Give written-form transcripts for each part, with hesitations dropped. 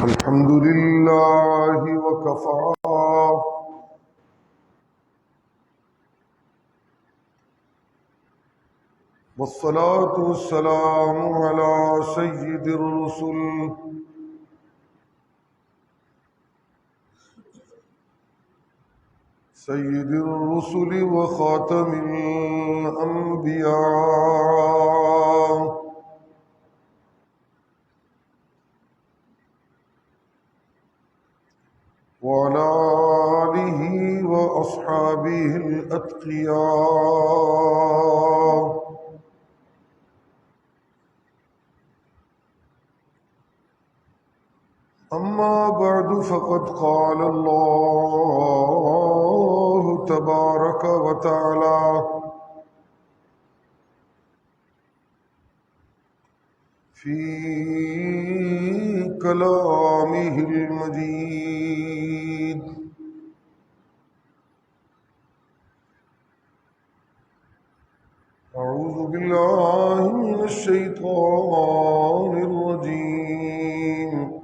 الحمد لله وكفى والصلاة والسلام على سيد الرسل وخاتم الأنبياء وعلى آله وأصحابه الأتقياء. أما بعد فقد قال الله تبارك وتعالى في كلامه المجيد: أعوذ بالله من الشيطان الرجيم.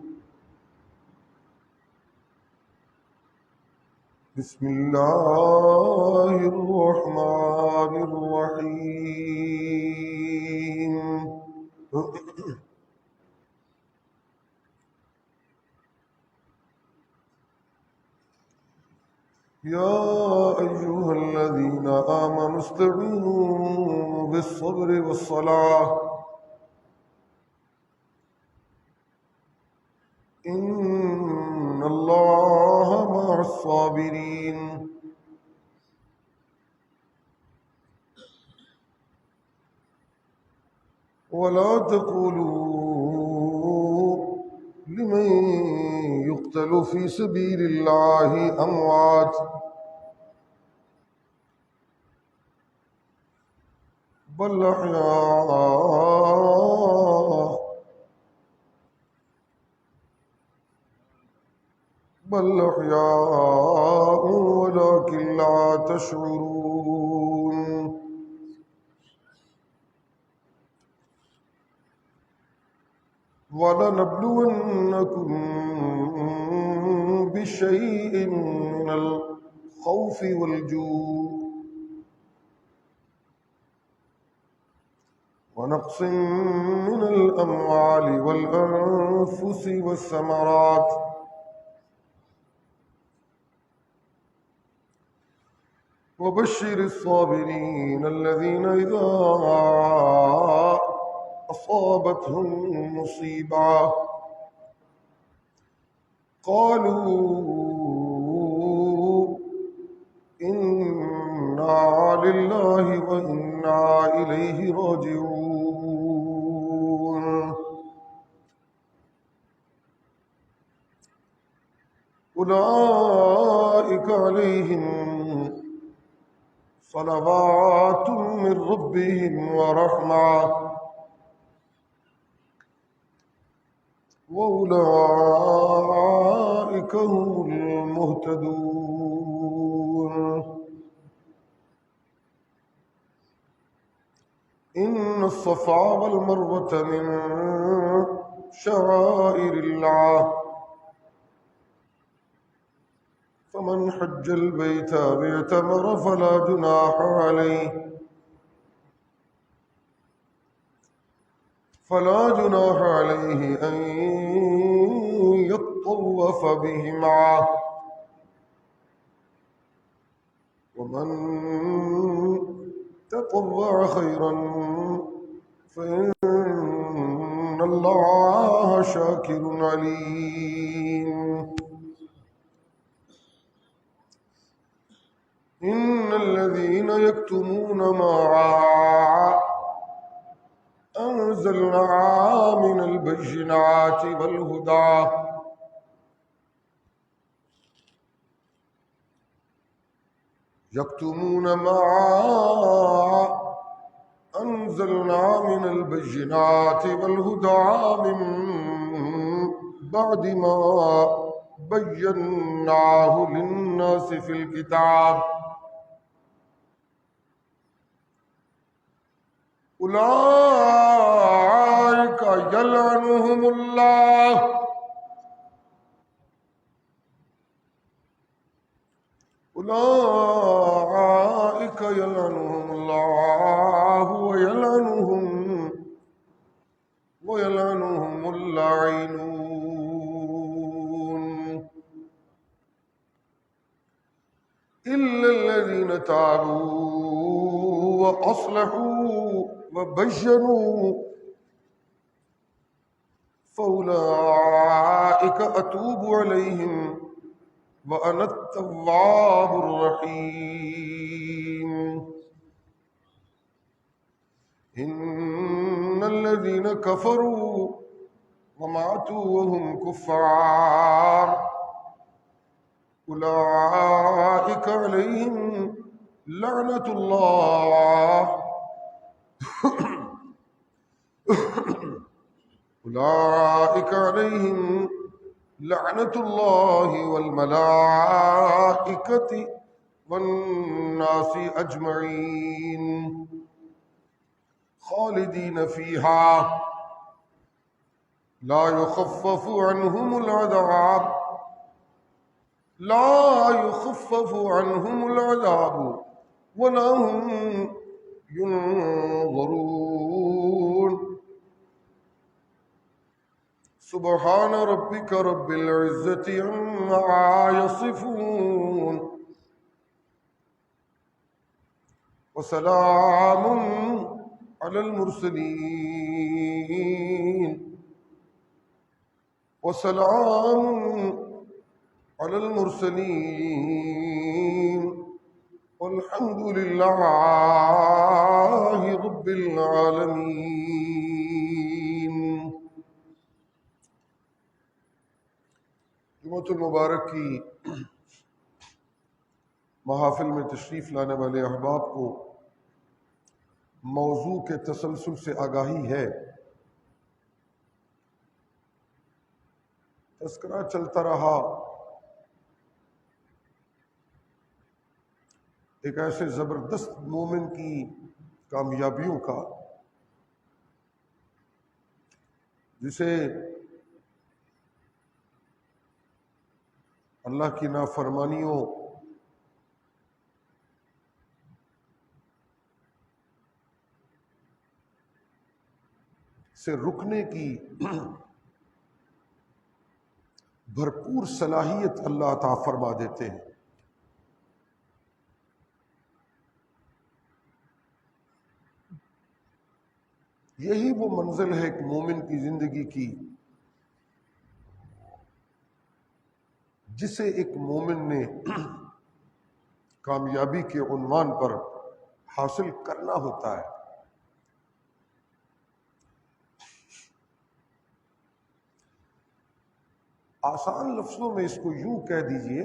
بسم الله الرحمن الرحيم. يا أيها الذين آمنوا استعينوا بالصبر والصلاة إن الله مع الصابرين. ولا تقولوا لمن يقتل في سبيل الله أموات بل أحياء ولكن لا تشعرون. ولنبلونكم بشيء من الخوف والجوع ونقص من الأموال والأنفس والثمرات وبشر الصابرين الذين إذا أصابتهم مصيبة قالوا إنا لله وإنا إليه راجعون. أولئك عليهم صلوات من ربهم ورحمة وأولئك هم المهتدون. إن الصفا والمروة من شعائر الله فمن حج البيت واعتمر فلا جناح عليه أن يطوف بهما ومن تطوع خيرا فإن الله شاكر عليم. إن الذين يكتمون ما أنزلنا من البينات والهدى من بعد ما بيناه للناس في الكتاب أولئك يلعنهم الله أولئك يلعنهم الله ويلعنهم اللاعنون إلا الذين تابوا وأصلحوا وبينوا فأولئك أتوب عليهم وأنا التواب الرحيم إن الذين كفروا وماتوا وهم كفار أولئك عليهم لعنة الله أولئك عليهم لعنة الله والملائكة والناس أجمعين خالدين فيها لا يخفف عنهم العذاب ولا هم ينظرون سبحان ربك رب العزة عما يصفون وسلام على المرسلين والحمد لله رب العالمين. جمعۃ المبارک کی محافل میں تشریف لانے والے احباب کو موضوع کے تسلسل سے آگاہی ہے. تذکرہ چلتا رہا ایک ایسے زبردست مومن کی کامیابیوں کا جسے اللہ کی نافرمانیوں سے رکنے کی بھرپور صلاحیت اللہ عطا فرما دیتے ہیں. یہی وہ منزل ہے ایک مومن کی زندگی کی جسے ایک مومن نے کامیابی کے عنوان پر حاصل کرنا ہوتا ہے. آسان لفظوں میں اس کو یوں کہہ دیجئے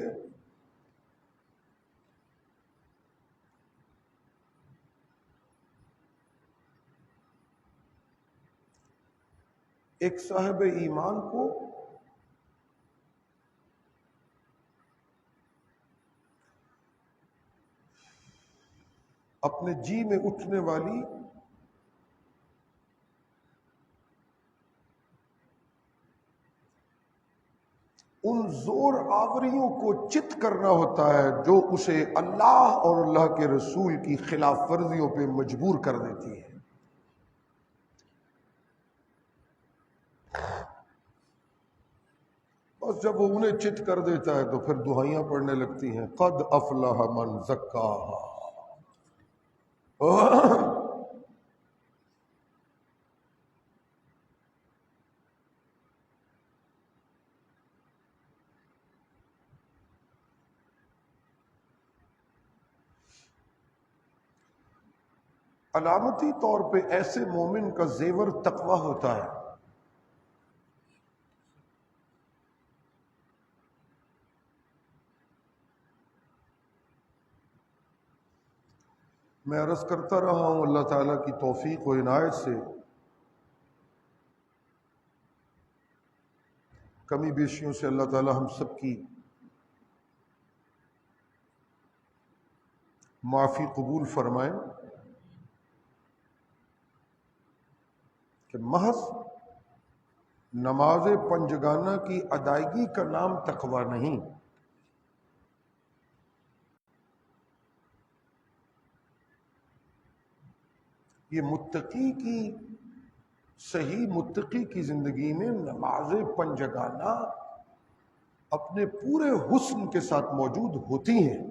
ایک صاحب ایمان کو اپنے جی میں اٹھنے والی ان زور آوریوں کو چت کرنا ہوتا ہے جو اسے اللہ اور اللہ کے رسول کی خلاف ورزیوں پہ مجبور کر دیتی ہے. بس جب وہ انہیں چت کر دیتا ہے تو پھر دعائیاں پڑھنے لگتی ہیں قد افلح من زکاہا. علامتی طور پہ ایسے مومن کا زیور تقوی ہوتا ہے. میں عرض کرتا رہا ہوں اللہ تعالیٰ کی توفیق و عنایت سے کمی بیشیوں سے اللہ تعالیٰ ہم سب کی معافی قبول فرمائیں. کہ محض نماز پنجگانہ کی ادائیگی کا نام تقوی نہیں، یہ متقی کی، صحیح متقی کی زندگی میں نماز پنجگانہ اپنے پورے حسن کے ساتھ موجود ہوتی ہیں۔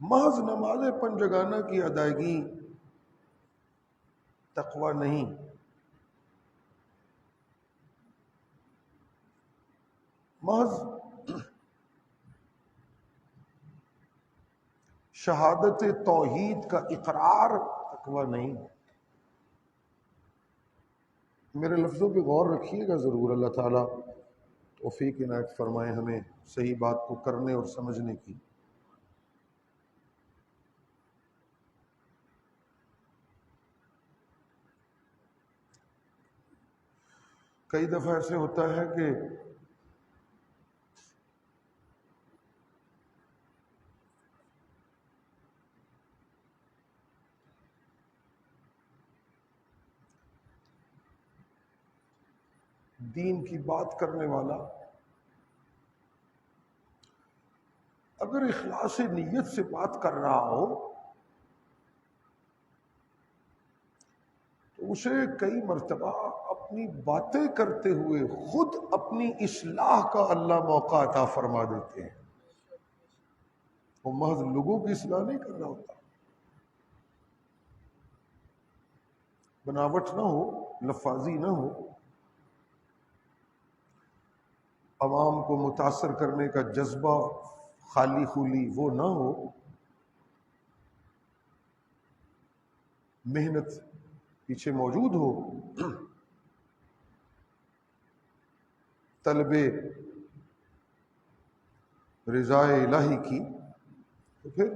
محض نماز پنجگانہ کی ادائیگی تقوی نہیں، محض شہادت توحید کا اقرار تقوی نہیں۔ میرے لفظوں پہ غور رکھیے گا ضرور، اللہ تعالیٰ توفیق عنایت فرمائے ہمیں صحیح بات کو کرنے اور سمجھنے کی۔ کئی دفعہ ایسے ہوتا ہے کہ دین کی بات کرنے والا اگر اخلاص نیت سے بات کر رہا ہو تو اسے کئی مرتبہ اپنی باتیں کرتے ہوئے خود اپنی اصلاح کا اللہ موقع عطا فرما دیتے ہیں۔ وہ محض لوگوں کی اصلاح نہیں کر رہا ہوتا، بناوٹ نہ ہو، لفاظی نہ ہو، عوام کو متاثر کرنے کا جذبہ خالی خولی وہ نہ ہو، محنت پیچھے موجود ہو، طلب رضا الہی کی، تو پھر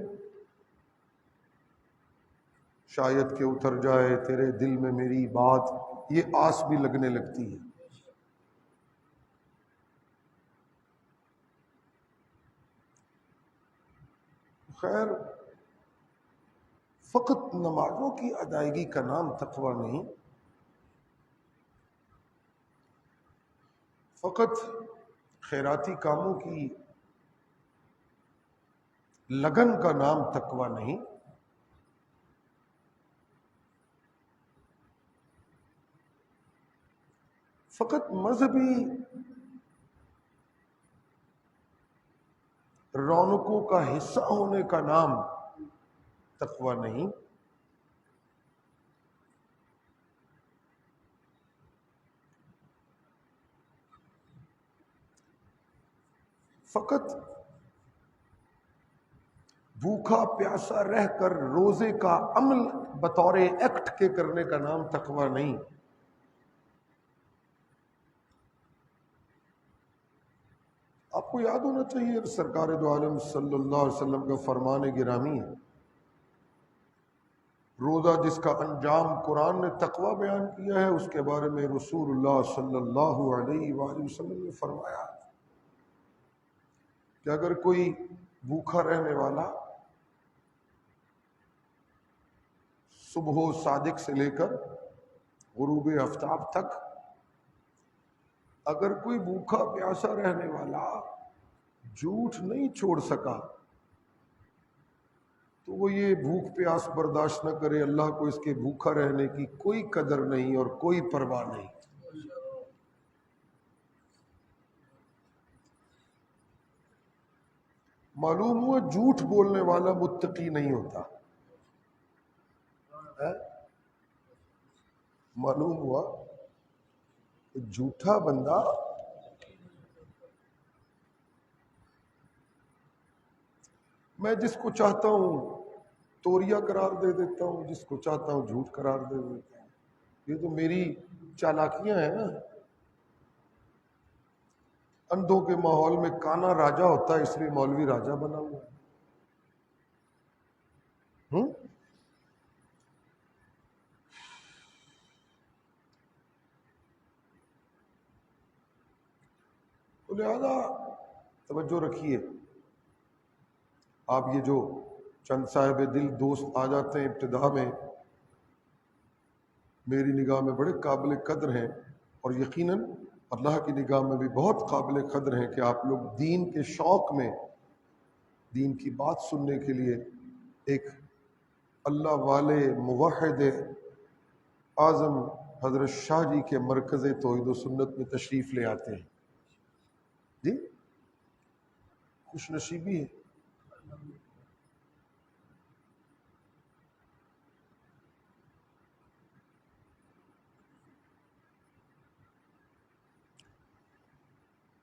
شاید کہ اتر جائے تیرے دل میں میری بات، یہ آس بھی لگنے لگتی ہے۔ خیر، فقط نمازوں کی ادائیگی کا نام تقوی نہیں، فقط خیراتی کاموں کی لگن کا نام تقوی نہیں، فقط مذہبی رونقوں کا حصہ ہونے کا نام تقوی نہیں، فقط بھوکا پیاسا رہ کر روزے کا عمل بطور ایکٹ کے کرنے کا نام تقوی نہیں۔ آپ کو یاد ہونا چاہیے سرکار دو عالم صلی اللہ علیہ وسلم کا فرمان گرامی ہے، روزہ جس کا انجام قرآن نے تقوی بیان کیا ہے، اس کے بارے میں رسول اللہ صلی اللہ علیہ وآلہ وسلم نے فرمایا کہ اگر کوئی بھوکا رہنے والا صبح صادق سے لے کر غروب آفتاب تک، اگر کوئی بھوکا پیاسا رہنے والا جھوٹ نہیں چھوڑ سکا تو وہ یہ بھوک پیاس برداشت نہ کرے، اللہ کو اس کے بھوکا رہنے کی کوئی قدر نہیں اور کوئی پرواہ نہیں۔ معلوم ہوا جھوٹ بولنے والا متقی نہیں ہوتا، معلوم ہوا کہ جھوٹا بندہ میں جس کو چاہتا ہوں توریا قرار دے دیتا ہوں، جس کو چاہتا ہوں جھوٹ قرار دے دیتا ہوں، یہ تو میری چالاکیاں ہیں نا۔ اندھوں کے ماحول میں کانا راجا ہوتا ہے، اس لیے مولوی راجا بنا ہوا ہے۔ تو لہذا توجہ رکھیے، آپ یہ جو چند صاحب دل دوست آ جاتے ہیں ابتدا میں، میری نگاہ میں بڑے قابل قدر ہیں، اور یقیناً اللہ کی نگاہ میں بھی بہت قابل قدر ہیں کہ آپ لوگ دین کے شوق میں دین کی بات سننے کے لیے ایک اللہ والے موحد اعظم حضرت شاہ جی کے مرکز توحید و سنت میں تشریف لے آتے ہیں۔ جی خوش نصیبی ہے۔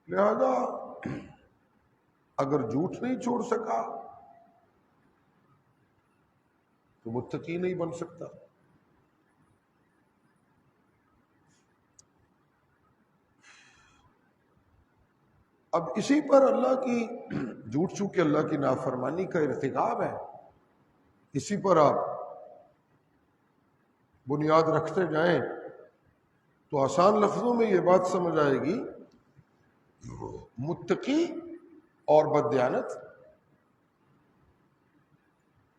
لہذا اگر جھوٹ نہیں چھوڑ سکا تو متقی نہیں بن سکتا۔ اب اسی پر اللہ کی جھوٹ چونکہ اللہ کی نافرمانی کا ارتکاب ہے، اسی پر آپ بنیاد رکھتے جائیں تو آسان لفظوں میں یہ بات سمجھ آئے گی، متقی اور بددیانت،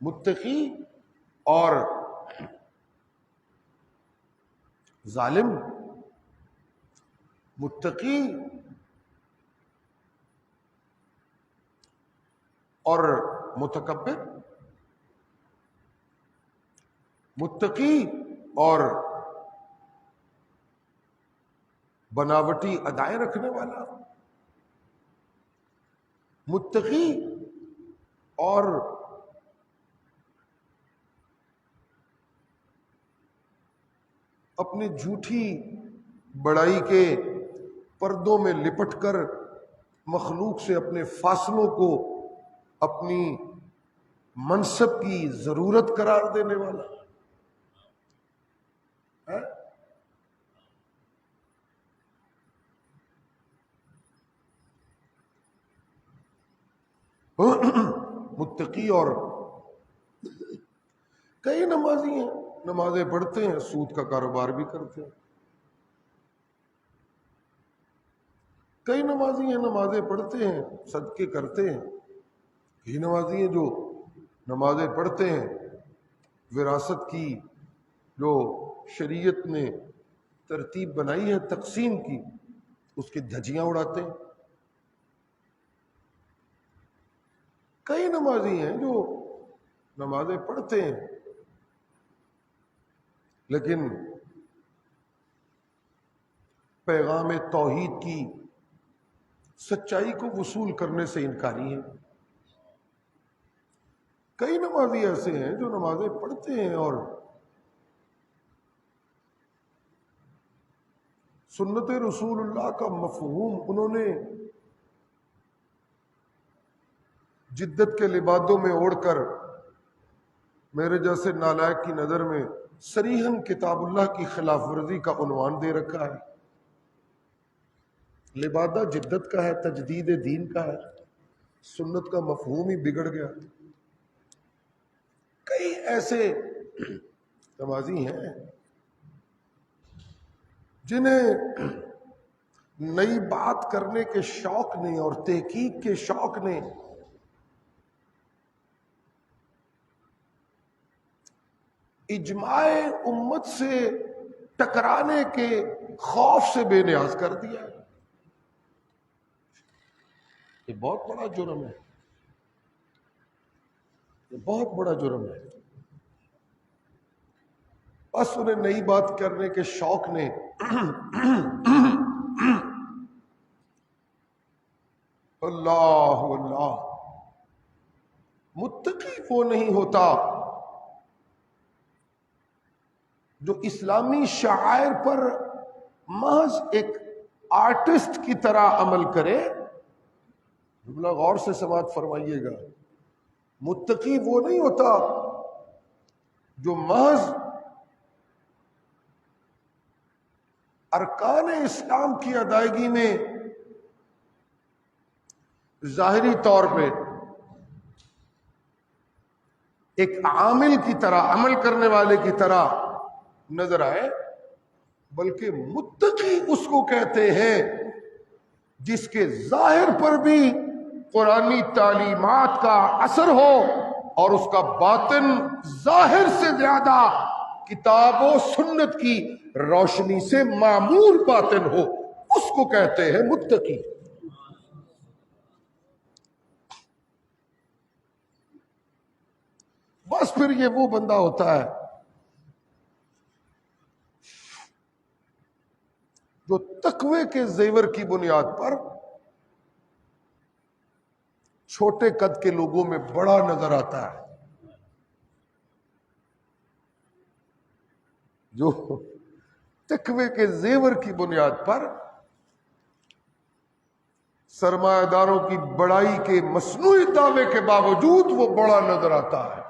متقی اور ظالم، متقی اور متکبر، متقی اور بناوٹی ادائیں رکھنے والا، متقی اور اپنی جھوٹی بڑائی کے پردوں میں لپٹ کر مخلوق سے اپنے فاصلوں کو اپنی منصب کی ضرورت قرار دینے والا ہے۔ متقی اور کئی نمازی ہیں، نمازیں پڑھتے ہیں، سود کا کاروبار بھی کرتے ہیں۔ کئی نمازی ہیں نمازیں پڑھتے ہیں، صدقے کرتے ہیں۔ کئی نمازی ہیں جو نمازیں پڑھتے ہیں، وراثت کی جو شریعت نے ترتیب بنائی ہے تقسیم کی، اس کی دھجیاں اڑاتے ہیں۔ کئی نمازی ہیں جو نمازیں پڑھتے ہیں لیکن پیغام توحید کی سچائی کو وصول کرنے سے انکاری ہیں۔ کئی نمازی ایسے ہیں جو نمازیں پڑھتے ہیں اور سنت رسول اللہ کا مفہوم انہوں نے جدت کے لبادوں میں اوڑھ کر میرے جیسے نالائق کی نظر میں صریحاً کتاب اللہ کی خلاف ورزی کا عنوان دے رکھا ہے۔ لبادہ جدت کا ہے، تجدید دین کا ہے، سنت کا مفہوم ہی بگڑ گیا۔ کئی ایسے نمازی ہیں جنہیں نئی بات کرنے کے شوق نے اور تحقیق کے شوق نے اجماع امت سے ٹکرانے کے خوف سے بے نیاز کر دیا ہے۔ یہ بہت بڑا جرم ہے، یہ بہت بڑا جرم ہے۔ بس انہیں نئی بات کرنے کے شوق نے اللہ اللہ، متقی وہ نہیں ہوتا جو اسلامی شعائر پر محض ایک آرٹسٹ کی طرح عمل کرے۔ جملہ غور سے سماعت فرمائیے گا، متقی وہ نہیں ہوتا جو محض ارکان اسلام کی ادائیگی میں ظاہری طور پہ ایک عامل کی طرح، عمل کرنے والے کی طرح نظر آئے، بلکہ متقی اس کو کہتے ہیں جس کے ظاہر پر بھی قرآنی تعلیمات کا اثر ہو اور اس کا باطن ظاہر سے زیادہ کتاب و سنت کی روشنی سے معمور باطن ہو، اس کو کہتے ہیں متقی۔ بس پھر یہ وہ بندہ ہوتا ہے جو تقوی کے زیور کی بنیاد پر چھوٹے قد کے لوگوں میں بڑا نظر آتا ہے، جو تقوی کے زیور کی بنیاد پر سرمایہ داروں کی بڑائی کے مصنوعی دعوے کے باوجود وہ بڑا نظر آتا ہے۔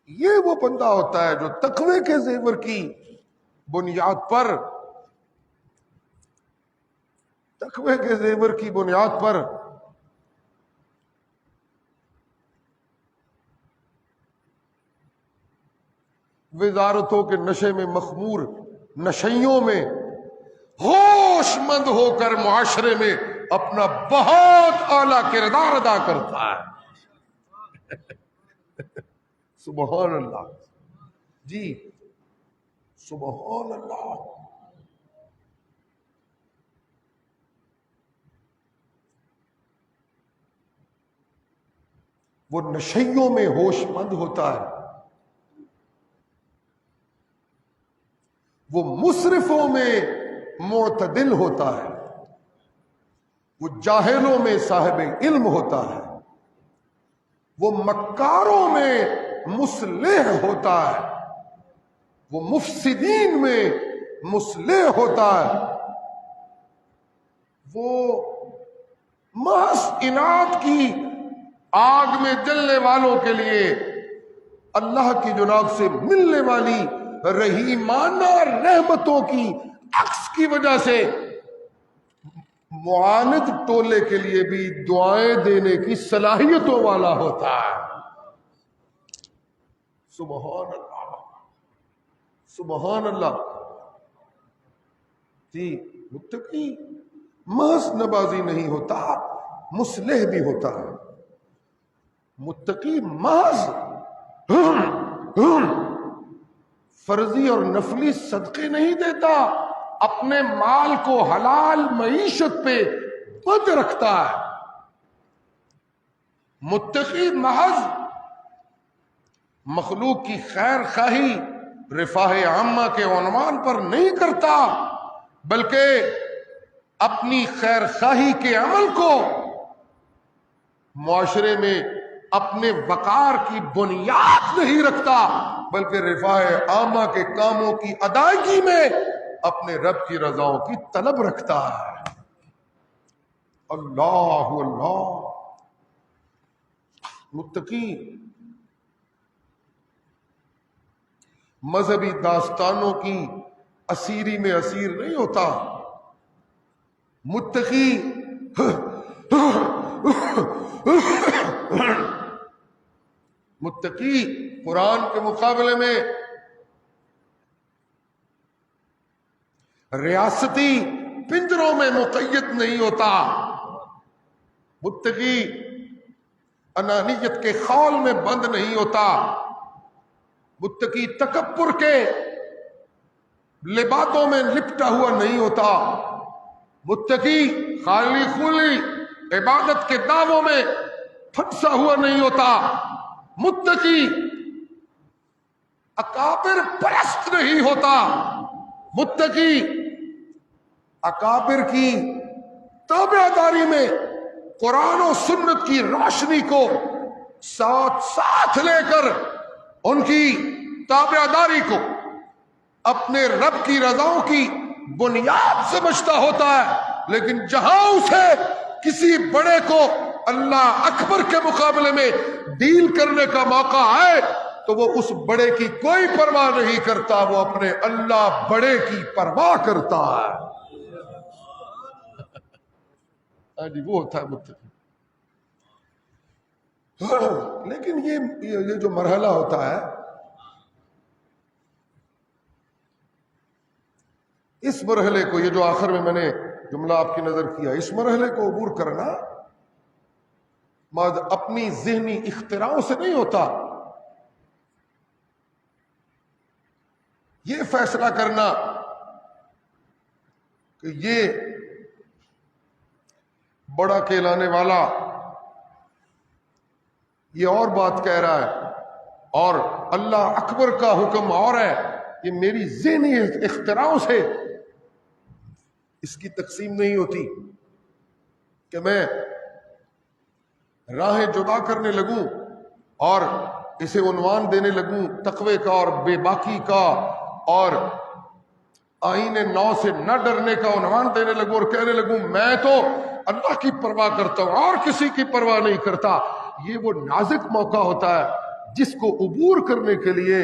یہ وہ بندہ ہوتا ہے جو تقوی کے زیور کی بنیاد پر وزارتوں کے نشے میں مخمور نشیوں میں ہوش مند ہو کر معاشرے میں اپنا بہت اعلیٰ کردار ادا کرتا ہے۔ سبحان اللہ، جی سبحان اللہ۔ وہ نشیوں میں ہوش مند ہوتا ہے، وہ مسرفوں میں معتدل ہوتا ہے، وہ جاہلوں میں صاحب علم ہوتا ہے، وہ مکاروں میں مصلح ہوتا ہے، وہ مفسدین میں مصلح ہوتا ہے، وہ محض اناد کی آگ میں جلنے والوں کے لیے اللہ کی جناب سے ملنے والی رحیمانہ رحمتوں کی عکس کی وجہ سے معاند ٹولے کے لیے بھی دعائیں دینے کی صلاحیتوں والا ہوتا ہے۔ سبحان اللہ، سبحان اللہ۔ جی متقی محض نبازی نہیں ہوتا، مصلح بھی ہوتا ہے۔ متقی محض فرضی اور نفلی صدقے نہیں دیتا، اپنے مال کو حلال معیشت پہ بند رکھتا ہے۔ متقی محض مخلوق کی خیر خواہی رفاہ عامہ کے عنوان پر نہیں کرتا، بلکہ اپنی خیر خواہی کے عمل کو معاشرے میں اپنے وقار کی بنیاد نہیں رکھتا، بلکہ رفاہ عامہ کے کاموں کی ادائیگی میں اپنے رب کی رضاؤں کی طلب رکھتا ہے۔ اللہ اللہ۔ متقی مذہبی داستانوں کی اسیری میں اسیر نہیں ہوتا، متقی متقی قرآن کے مقابلے میں ریاستی پنجروں میں مقید نہیں ہوتا، متقی انانیت کے خول میں بند نہیں ہوتا، متقی تکبر کے لبادوں میں لپٹا ہوا نہیں ہوتا، متقی خالی خولی عبادت کے دعووں میں پھنسا ہوا نہیں ہوتا، متقی اکابر پرست نہیں ہوتا، متقی اکابر کی تابعداری میں قرآن و سنت کی روشنی کو ساتھ ساتھ لے کر ان کی تابعداری کو اپنے رب کی رضاؤں کی بنیاد سمجھتا ہوتا ہے، لیکن جہاں اسے کسی بڑے کو اللہ اکبر کے مقابلے میں ڈیل کرنے کا موقع آئے تو وہ اس بڑے کی کوئی پرواہ نہیں کرتا، وہ اپنے اللہ بڑے کی پرواہ کرتا ہے۔ ہاں جی، وہ ہوتا ہے متقی۔ لیکن یہ جو مرحلہ ہوتا ہے، اس مرحلے کو، یہ جو آخر میں میں نے جملہ آپ کی نظر کیا، اس مرحلے کو عبور کرنا اپنی ذہنی اختراعوں سے نہیں ہوتا. یہ فیصلہ کرنا کہ یہ بڑا کہلانے والا یہ اور بات کہہ رہا ہے اور اللہ اکبر کا حکم اور ہے، یہ میری ذہنی اختراعوں سے اس کی تقسیم نہیں ہوتی کہ میں راہیں جدا کرنے لگوں اور اسے عنوان دینے لگوں تقوی کا اور بے باکی کا اور آئین نو سے نہ ڈرنے کا عنوان دینے لگوں اور کہنے لگوں میں تو اللہ کی پرواہ کرتا ہوں اور کسی کی پرواہ نہیں کرتا. یہ وہ نازک موقع ہوتا ہے جس کو عبور کرنے کے لیے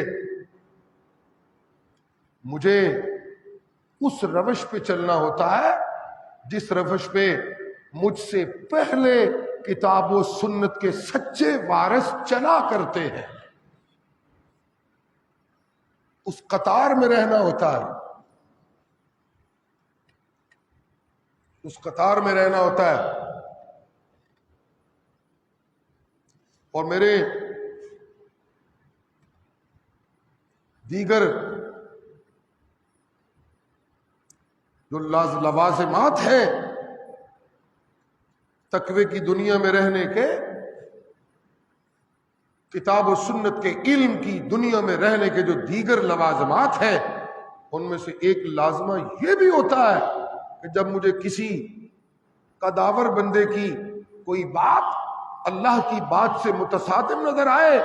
مجھے اس روش پہ چلنا ہوتا ہے جس روش پہ مجھ سے پہلے کتاب و سنت کے سچے وارث چلا کرتے ہیں. اس قطار میں رہنا ہوتا ہے، اس قطار میں رہنا ہوتا ہے. اور میرے دیگر جو لوازمات ہیں تقوی کی دنیا میں رہنے کے، کتاب و سنت کے علم کی دنیا میں رہنے کے جو دیگر لوازمات ہیں، ان میں سے ایک لازمہ یہ بھی ہوتا ہے کہ جب مجھے کسی قداور بندے کی کوئی بات اللہ کی بات سے متصادم نظر آئے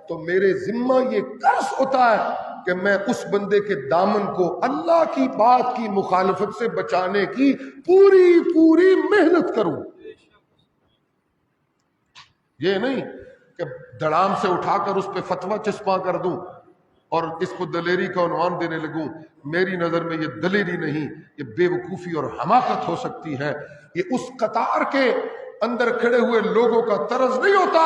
تو میرے ذمہ یہ قرض ہوتا ہے کہ میں اس بندے کے دامن کو اللہ کی بات کی مخالفت سے بچانے کی پوری محنت کروں. یہ نہیں کہ دھڑام سے اٹھا کر اس پہ فتویٰ چسپاں کر دوں اور اس کو دلیری کا عنوان دینے لگوں. میری نظر میں یہ دلیری نہیں، یہ بے وقوفی اور حماقت ہو سکتی ہے. یہ اس قطار کے اندر کھڑے ہوئے لوگوں کا طرز نہیں ہوتا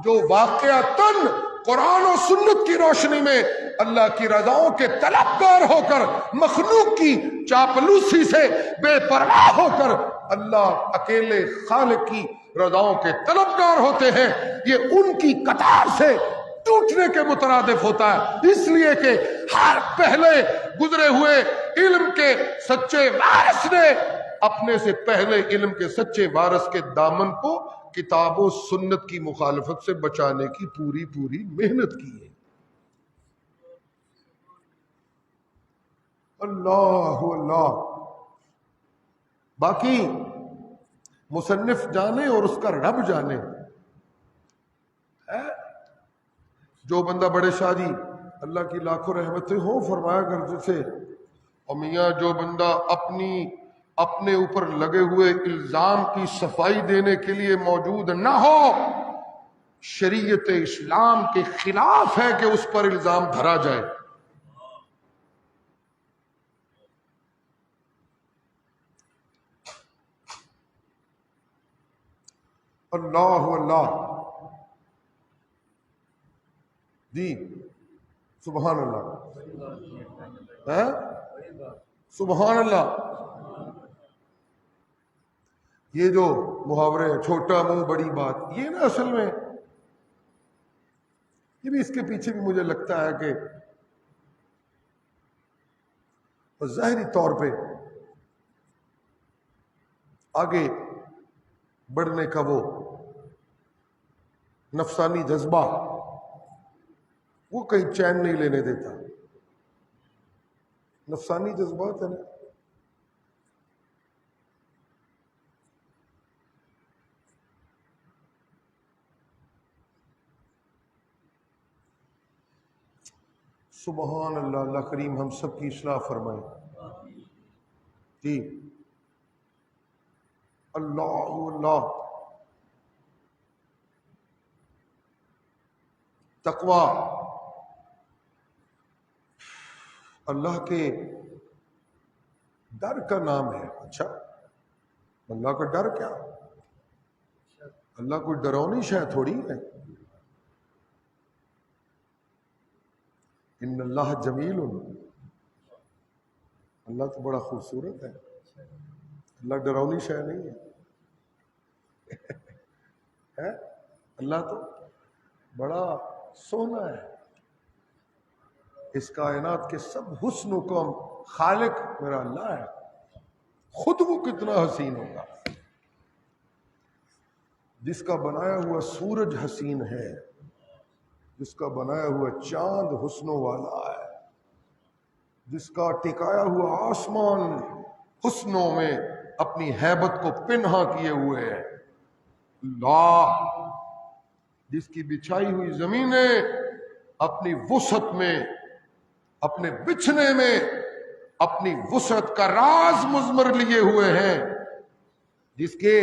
جو واقعتاً قرآن و سنت کی روشنی میں اللہ کی رضاؤں کے طلبگار ہو کر مخلوق کی چاپلوسی سے بے پرواہ ہو کر اللہ اکیلے خالق کی رضاؤں کے طلبگار ہوتے ہیں. یہ ان کی قطار سے ٹوٹنے کے مترادف ہوتا ہے، اس لیے کہ ہر پہلے گزرے ہوئے علم کے سچے وارث نے اپنے سے پہلے علم کے سچے وارث کے دامن کو کتاب و سنت کی مخالفت سے بچانے کی پوری محنت کی ہے. اللہ اللہ. باقی مصنف جانے اور اس کا رب جانے. جو بندہ بڑے شاہ جی اللہ کی لاکھوں رحمتیں ہوں فرمایا کرتے تھے، اور میاں جو بندہ اپنے اوپر لگے ہوئے الزام کی صفائی دینے کے لیے موجود نہ ہو، شریعت اسلام کے خلاف ہے کہ اس پر الزام دھرا جائے. اللہ اللہ جی سبحان اللہ ہے سبحان اللہ. یہ جو محاورے ہیں چھوٹا منہ بڑی بات، یہ نا اصل میں یہ بھی اس کے پیچھے بھی مجھے لگتا ہے کہ ظاہری طور پہ آگے بڑھنے کا وہ نفسانی جذبہ وہ کہیں چین نہیں لینے دیتا. نفسانی جذبات ہے نا، سبحان اللہ. اللہ کریم ہم سب کی اصلاح فرمائے جی. اللہ اللہ. تقوی اللہ کے ڈر کا نام ہے. اچھا اللہ کا ڈر کیا؟ اللہ کوئی ڈرونی شے تھوڑی ہے. ان اللہ جمیل، اللہ تو بڑا خوبصورت ہے. اللہ ڈراؤنی شے نہیں ہے اللہ تو بڑا سونا ہے. اس کائنات کے سب حسنوں کا خالق میرا اللہ ہے. خود وہ کتنا حسین ہوگا. جس کا بنایا ہوا سورج حسین ہے، جس کا بنایا ہوا چاند حسنوں والا ہے، جس کا ٹکایا ہوا آسمان حسنوں میں اپنی ہیبت کو پنہا کیے ہوئے ہے. اللہ جس کی بچھائی ہوئی زمینیں اپنی وسعت میں، اپنے بچھنے میں اپنی وسعت کا راز مضمر لیے ہوئے ہیں، جس کے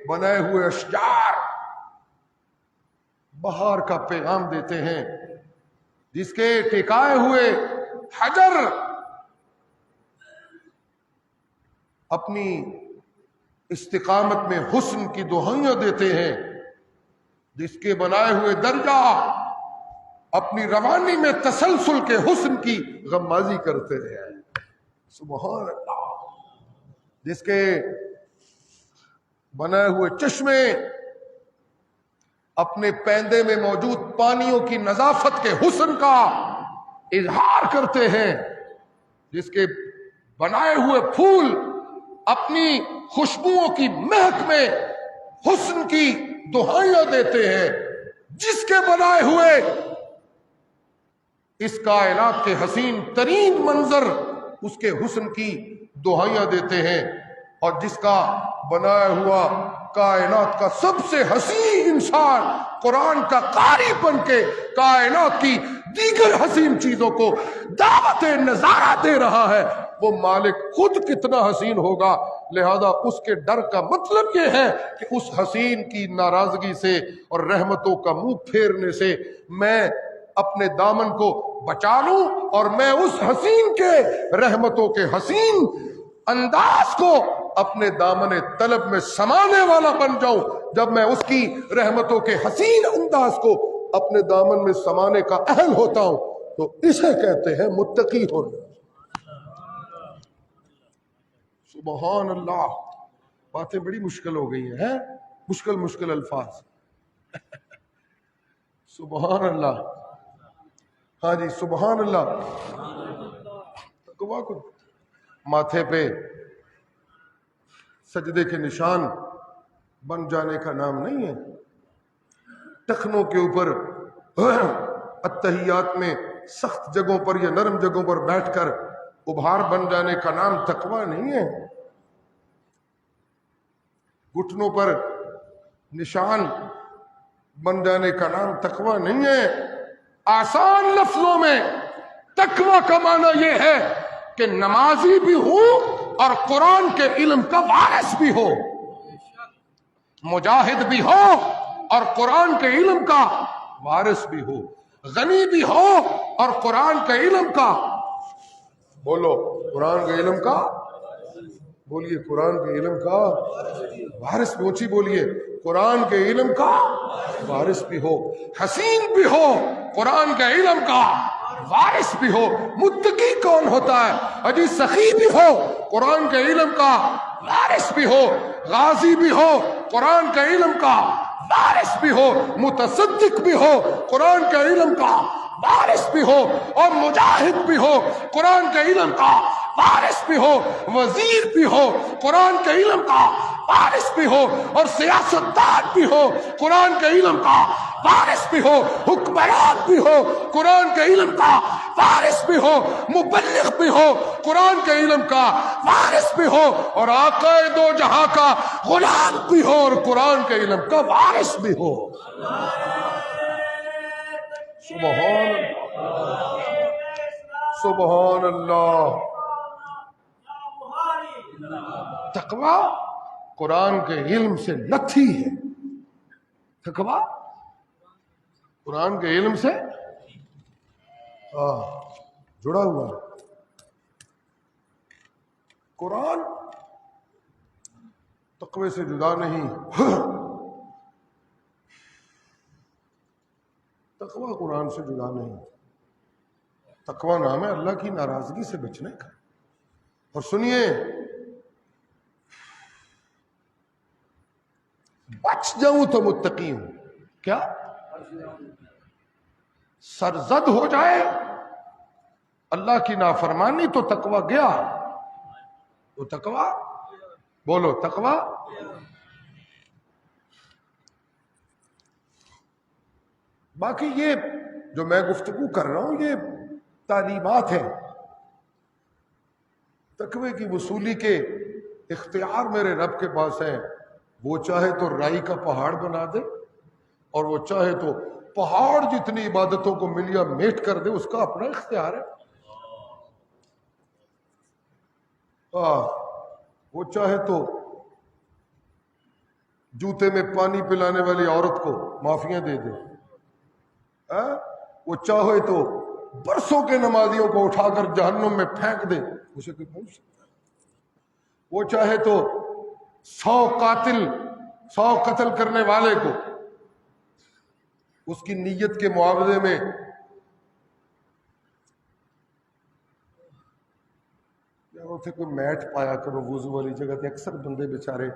بنائے ہوئے اشجار بہار کا پیغام دیتے ہیں، جس کے ٹکائے ہوئے حجر اپنی استقامت میں حسن کی دہائیاں دیتے ہیں، جس کے بنائے ہوئے درجہ اپنی روانی میں تسلسل کے حسن کی غمازی کرتے ہیں. سبحان اللہ. جس کے بنائے ہوئے چشمے اپنے پیندے میں موجود پانیوں کی نظافت کے حسن کا اظہار کرتے ہیں، جس کے بنائے ہوئے پھول اپنی خوشبوؤں کی مہک میں حسن کی دہائیاں دیتے ہیں، جس کے بنائے ہوئے اس کائنات کے حسین ترین منظر اس کے حسن کی دہائیاں دیتے ہیں، اور جس کا بنایا ہوا کائنات کا سب سے حسین انسان قرآن کا قاری بن کے کائنات کی دیگر حسین چیزوں کو دعوت نظارہ دے رہا ہے، وہ مالک خود کتنا حسین ہوگا. لہذا اس کے ڈر کا مطلب یہ ہے کہ اس حسین کی ناراضگی سے اور رحمتوں کا منہ پھیرنے سے میں اپنے دامن کو بچا لوں، اور میں اس حسین کے رحمتوں کے حسین انداز کو اپنے دامن طلب میں سمانے والا بن جاؤں. جب میں اس کی رحمتوں کے حسین انداز کو اپنے دامن میں سمانے کا اہل ہوتا ہوں تو اسے کہتے ہیں متقی ہونا. سبحان اللہ. باتیں بڑی مشکل ہو گئی ہیں، مشکل الفاظ. سبحان اللہ. ہاں جی سبحان اللہ. تقویٰ کو ماتھے پہ سجدے کے نشان بن جانے کا نام نہیں ہے. ٹخنوں کے اوپر اتحیات میں سخت جگہوں پر یا نرم جگہوں پر بیٹھ کر ابھار بن جانے کا نام تقویٰ نہیں ہے. گھٹنوں پر نشان بن جانے کا نام تقویٰ نہیں ہے. آسان لفظوں میں تقویٰ کا معنی یہ ہے کہ نمازی بھی ہو اور قرآن کے علم کا وارث بھی ہو، مجاہد بھی ہو اور قرآن کے علم کا وارث بھی ہو، غنی بھی ہو اور قرآن کے علم کا، بولو قرآن کے علم کا، بولیے قرآن کے علم کا وارث بھی. اونچی بولیے قرآن کے علم کا وارث بھی ہو. حسین بھی ہو قرآن کے علم کا وارث بھی ہو. متقی کون ہوتا ہے؟ اجی سخی بھی ہو قرآن کے علم کا وارث بھی ہو، غازی بھی ہو قرآن کے علم کا وارث بھی ہو، متصدق بھی ہو قرآن کے علم کا وارث بھی ہو، اور مجاہد بھی ہو قرآن کے علم کا وارث بھی ہو، وزیر بھی ہو قرآن کے علم کا وارث بھی ہو، اور سیاستدان بھی ہو قرآن کے علم کا وارث بھی ہو، حکمران بھی ہو قرآن کے علم کا وارث بھی ہو، مبلغ بھی ہو قرآن کے علم کا وارث بھی ہو، اور آقا دو جہاں کا غلام بھی ہو اور قرآن کے علم کا وارث بھی ہو. سبحان سبحان اللہ. تقویٰ قرآن کے علم سے نتھی ہے. تقویٰ قرآن کے علم سے جڑا ہوا ہے. قرآن تقوی سے جدا نہیں. تقوی قرآن سے جدا نہیں. تقوی نام ہے اللہ کی ناراضگی سے بچنے کا. اور سنیے بچ جاؤں تو متقی ہوں. کیا سرزد ہو جائے اللہ کی نافرمانی تو تقوی گیا. تو تقوی بولو تقوی. باقی یہ جو میں گفتگو کر رہا ہوں یہ تعلیمات ہیں. تقوی کی وصولی کے اختیار میرے رب کے پاس ہیں. وہ چاہے تو رائی کا پہاڑ بنا دے اور وہ چاہے تو پہاڑ جتنی عبادتوں کو ملیا میٹ کر دے، اس کا اپنا اختیار ہے. وہ چاہے تو جوتے میں پانی پلانے والی عورت کو معافیاں دے دے. وہ چاہے تو برسوں کے نمازیوں کو اٹھا کر جہنم میں پھینک دے، اسے کوئی پوچھ سکتا ہے. وہ چاہے تو 100 قتل کرنے والے کو اس کی نیت کے معاوضے میں اتنے کوئی میٹ پایا کرو وضو والی جگہ تے. اکثر بندے بیچارے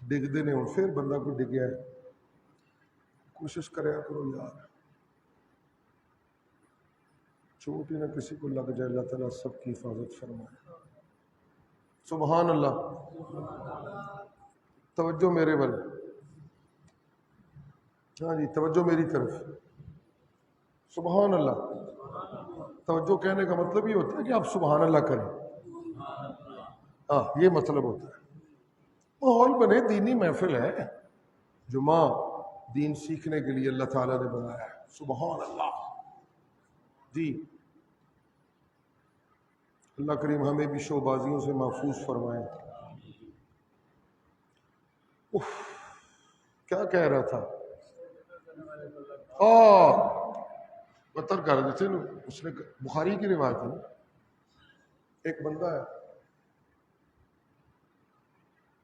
ڈگتے نہیں، ہوں پھر بندہ کوئی ڈگیا ہے، کوشش کریا کرو یار، چوٹ ہی نہ کسی کو لگ جائے. اللہ تعالیٰ سب کی حفاظت فرمائے. سبحان اللہ. توجہ میرے بل، ہاں جی توجہ میری طرف. سبحان اللہ. توجہ کہنے کا مطلب یہ ہوتا ہے کہ آپ سبحان اللہ کریں. ہاں یہ مطلب ہوتا ہے. ماحول بنے، دینی محفل ہے، جمعہ دین سیکھنے کے لیے اللہ تعالیٰ نے بنایا ہے. سبحان اللہ. جی اللہ کریم ہمیں بھی شوبازیوں سے محفوظ فرمائے. کیا کہہ رہا تھا؟ بطر کر دیتے نا. اس نے بخاری کی روایت ہے نا، ایک بندہ ہے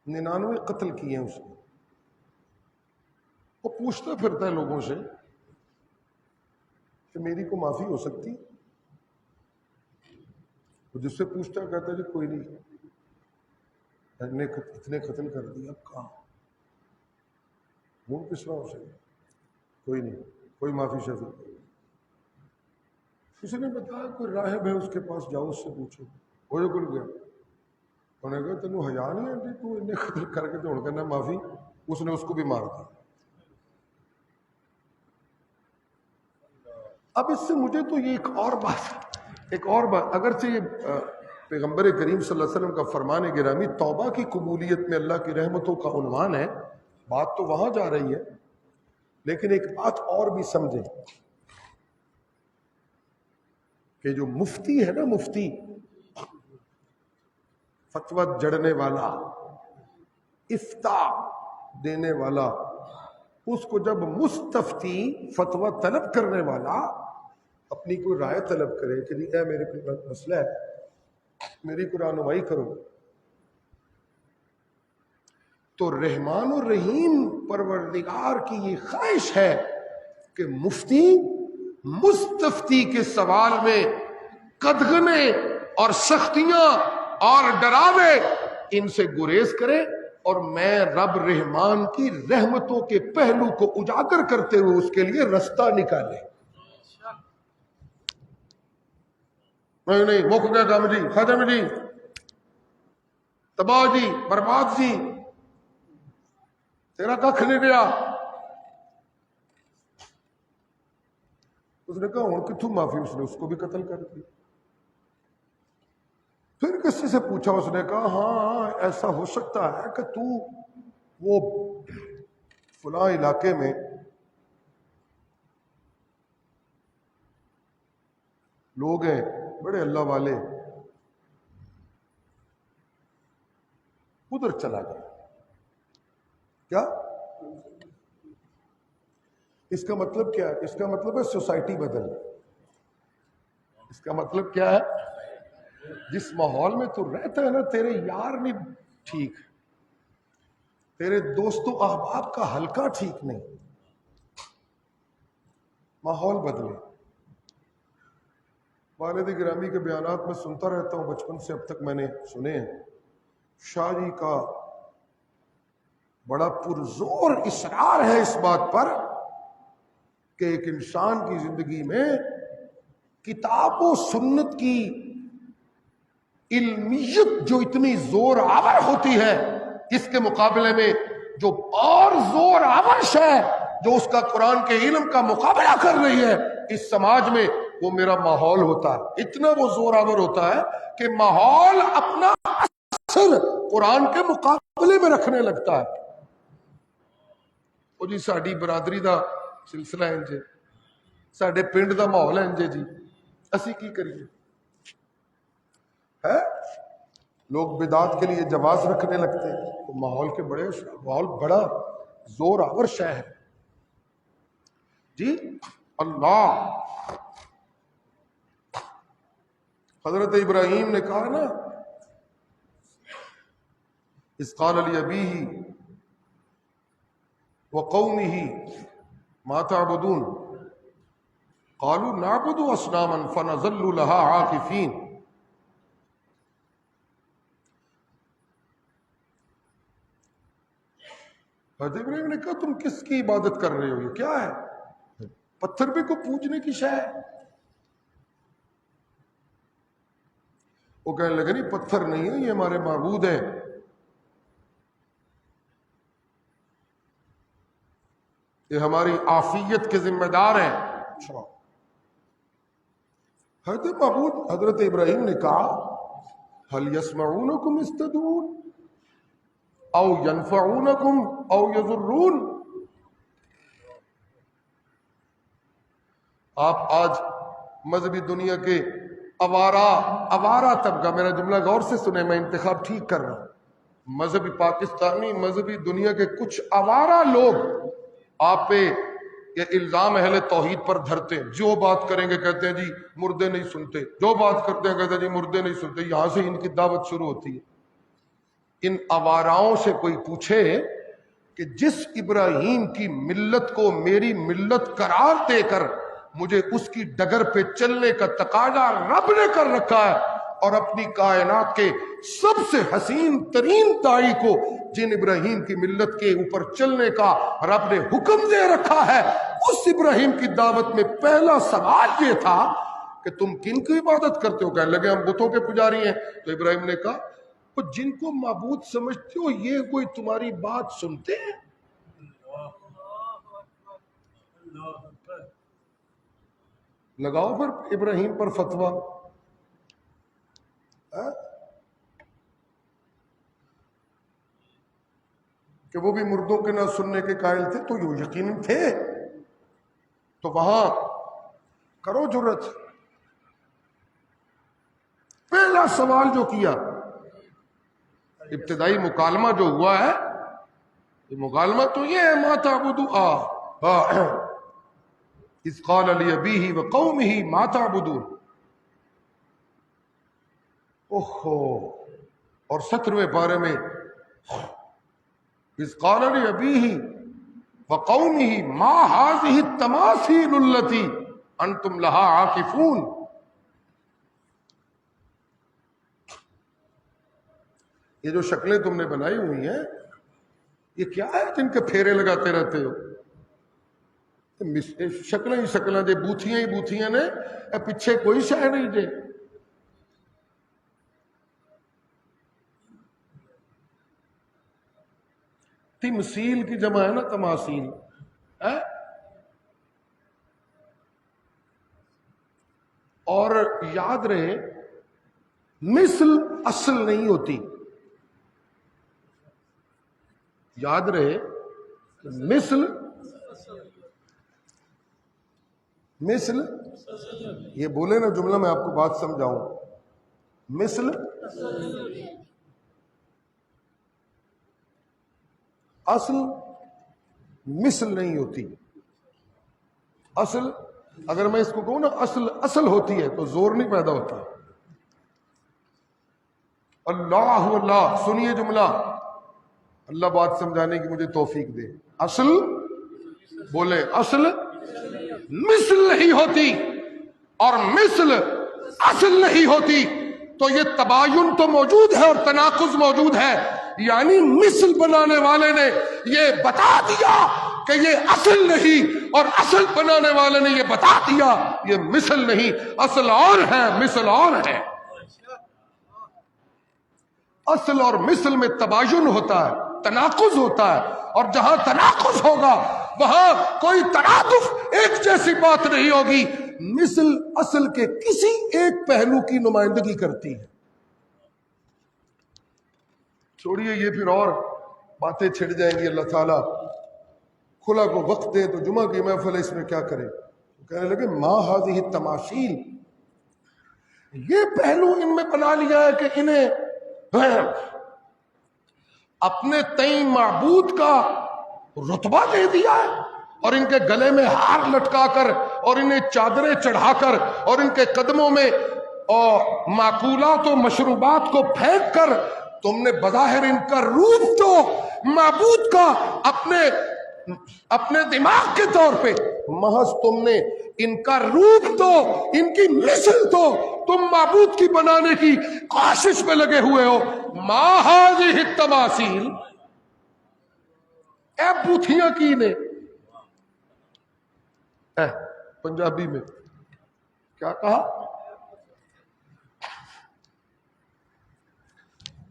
99 قتل کیے ہیں اس نے. وہ پوچھتا پھرتا ہے لوگوں سے کہ میری کو معافی ہو سکتی؟ وہ جس سے پوچھتا ہے کہتا ہے جی کوئی نہیں، اتنے قتل کر دیا، اب کہاں وہ کس طرح ہو سکے؟ کوئی نہیں، کوئی معافی شفیع. کسی نے بتایا کوئی راہب ہے اس کے پاس جاؤ، اس سے پوچھو. وہ جو کل گیا، انہوں نے کہا تینوں حیا نہیں ہے تو انہیں قتل کر کے توڑ کرنا معافی. اس نے اس کو بھی مار دیا. اب اس سے مجھے تو یہ ایک اور بات اگرچہ یہ پیغمبر کریم صلی اللہ علیہ وسلم کا فرمان گرامی توبہ کی قبولیت میں اللہ کی رحمتوں کا عنوان ہے، بات تو وہاں جا رہی ہے، لیکن ایک بات اور بھی سمجھیں کہ جو مفتی ہے نا، مفتی فتویٰ جڑنے والا، افتاء دینے والا، اس کو جب مستفتی فتویٰ طلب کرنے والا اپنی کوئی رائے طلب کرے کہ اے میرے کوئی مسئلہ ہے، میری کوئی رہنمائی کرو، تو رحمان و رحیم پروردگار کی یہ خواہش ہے کہ مفتی مستفتی کے سوال میں قدغنے اور سختیاں اور ڈراوے ان سے گریز کرے، اور میں رب رحمان کی رحمتوں کے پہلو کو اجاگر کرتے ہوئے اس کے لیے رستہ نکالے. نہیں مک گیا کام جی، ختم جی، تباہ جی، برباد جی، تیرا ککھ نہیں گیا. اس نے کہا ہوں کتوں معافی، اس نے اس کو بھی قتل کر دیا. پھر کسی سے پوچھا، اس نے کہا ہاں ایسا ہو سکتا ہے کہ تو وہ فلاں علاقے میں لوگ ہیں بڑے اللہ والے، ادھر چلا گیا. کیا اس کا مطلب کیا ہے؟ اس کا مطلب ہے سوسائٹی بدل. اس کا مطلب کیا ہے؟ جس ماحول میں تو رہتا ہے نا، تیرے یار نہیں ٹھیک، تیرے دوست و احباب کا حلقہ ٹھیک نہیں، ماحول بدلے. والد گرامی کے بیانات میں سنتا رہتا ہوں، بچپن سے اب تک میں نے سنے ہیں. شاہ جی کا بڑا پرزور اصرار ہے اس بات پر کہ ایک انسان کی زندگی میں کتاب و سنت کی علمیت جو اتنی زور آور ہوتی ہے، اس کے مقابلے میں جو اور زور آور ہے جو اس کا قرآن کے علم کا مقابلہ کر رہی ہے اس سماج میں، وہ میرا ماحول ہوتا ہے۔ اتنا وہ زور آور ہوتا ہے کہ ماحول اپنا اثر قرآن کے مقابلے میں رکھنے لگتا ہے۔ وہ جی ساڈی برادری دا سلسلہ انج ہے، ساڈے پنڈ دا ماحول انج ہے، جی اسی کی کریے ہے؟ لوگ بدعات کے لیے جواز رکھنے لگتے ہیں، تو ماحول کے ماحول بڑا زور آور شے ہے جی۔ اللہ حضرت ابراہیم نے کہا نا، اذ قال لأبیہ وقومہ ما تعبدون قالوا نعبد اصناما فنظل لها عاکفین۔ حضرت ابراہیم نے کہا تم کس کی عبادت کر رہے ہو، یہ کیا ہے؟ پتھر بھی کو پوجنے کی شے ہے؟ وہ کہنے لگے نہیں پتھر نہیں ہے، یہ ہمارے معبود ہیں، یہ ہماری عافیت کے ذمہ دار ہیں۔ حضرت معبود حضرت ابراہیم نے کہا هل يسمعونكم اذ تدعون او ينفعونكم او يضرون۔ آپ آج مذہبی دنیا کے آوارہ طبقہ، میرا جملہ غور سے سنیں، میں انتخاب ٹھیک کر رہا ہوں، مذہبی پاکستانی مذہبی دنیا کے کچھ آوارہ لوگ آپ پہ یہ الزام اہل توحید پر دھرتے ہیں، جو بات کریں گے کہتے ہیں جی مردے نہیں سنتے، جو بات کرتے ہیں کہتے ہیں جی مردے نہیں سنتے۔ یہاں سے ان کی دعوت شروع ہوتی ہے۔ ان آواراؤں سے کوئی پوچھے کہ جس ابراہیم کی ملت کو میری ملت قرار دے کر مجھے اس کی ڈگر پہ چلنے کا تقاضا رب نے کر رکھا ہے، اور اپنی کائنات کے سب سے حسین ترین داعی کو جن ابراہیم کی ملت کے اوپر چلنے کا رب نے حکم دے رکھا ہے، اس ابراہیم کی دعوت میں پہلا سوال یہ تھا کہ تم کن کی عبادت کرتے ہو؟ کہنے لگے ہم بتوں کے پجاری ہیں۔ تو ابراہیم نے کہا وہ جن کو معبود سمجھتے ہو یہ کوئی تمہاری بات سنتے ہیں؟ لگاؤ پھر ابراہیم پر فتویٰ۔ کہ وہ بھی مردوں کے نہ سننے کے قائل تھے، تو یہ یقیناً تھے، تو وہاں کرو جرت۔ پہلا سوال جو کیا، ابتدائی مکالمہ جو ہوا ہے، یہ مکالمہ تو یہ ہے ما تعبدوا اذ قال لأبیہ وقومہ ما تعبدون۔ اوہو، اور 17ویں پارے میں اذ قال لأبیہ وقومہ ما هذه التماثیل التي انتم لها عاکفون۔ یہ جو شکلیں تم نے بنائی ہوئی ہیں یہ کیا ہے جن کے پھیرے لگاتے رہتے ہو؟ شکلیں ہی شکلیں دے، بوتھیاں ہی بوتھیاں نے، پیچھے کوئی شے نہیں دے۔ تمثیل کی جمع ہے نا تماثیل، اور یاد رہے مثل اصل نہیں ہوتی، یاد رہے مثل یہ بولے نا جملہ، میں آپ کو بات سمجھاؤں، مثل اصل مثل نہیں ہوتی۔ اصل اگر میں اس کو کہوں نا اصل ہوتی ہے تو زور نہیں پیدا ہوتا۔ اللہ سنیے جملہ، اللہ بات سمجھانے کی مجھے توفیق دے۔ اصل بولے، اصل مثل نہیں ہوتی اور مثل اصل نہیں ہوتی، تو یہ تباین تو موجود ہے اور تناقض موجود ہے، یعنی مثل بنانے والے نے یہ بتا دیا کہ یہ اصل نہیں، اور اصل بنانے والے نے یہ بتا دیا یہ مثل نہیں، اصل اور ہے مثل اور ہے۔ اصل اور مثل میں تباین ہوتا ہے، تناقض ہوتا ہے، اور جہاں تناقض ہوگا وہاں کوئی ترادف ایک جیسی بات نہیں ہوگی۔ مثل اصل کے کسی ایک پہلو کی نمائندگی کرتی ہے۔ چھوڑیے یہ پھر اور باتیں چھڑ جائیں گی، اللہ تعالیٰ کھلا کو وقت دے تو جمعہ کی محفل اس میں کیا کرے۔ کہنے لگے ما ہذہ التماثیل، یہ پہلو ان میں بنا لیا ہے کہ انہیں اپنے تئیں معبود کا رتبہ دے دیا ہے، اور ان کے گلے میں ہار لٹکا کر، اور انہیں چادریں چڑھا کر، اور ان کے قدموں میں اور معقولات و مشروبات کو پھینک کر تم نے بظاہر ان کا روپ تو معبود کا اپنے دماغ کے طور پہ، محض تم نے ان کا روپ تو، ان کی مثل تو تم معبود کی بنانے کی کوشش میں لگے ہوئے ہو۔ ما ہذہ التماثیل، اے بوتھیاں کی نے، پنجابی میں کیا کہا؟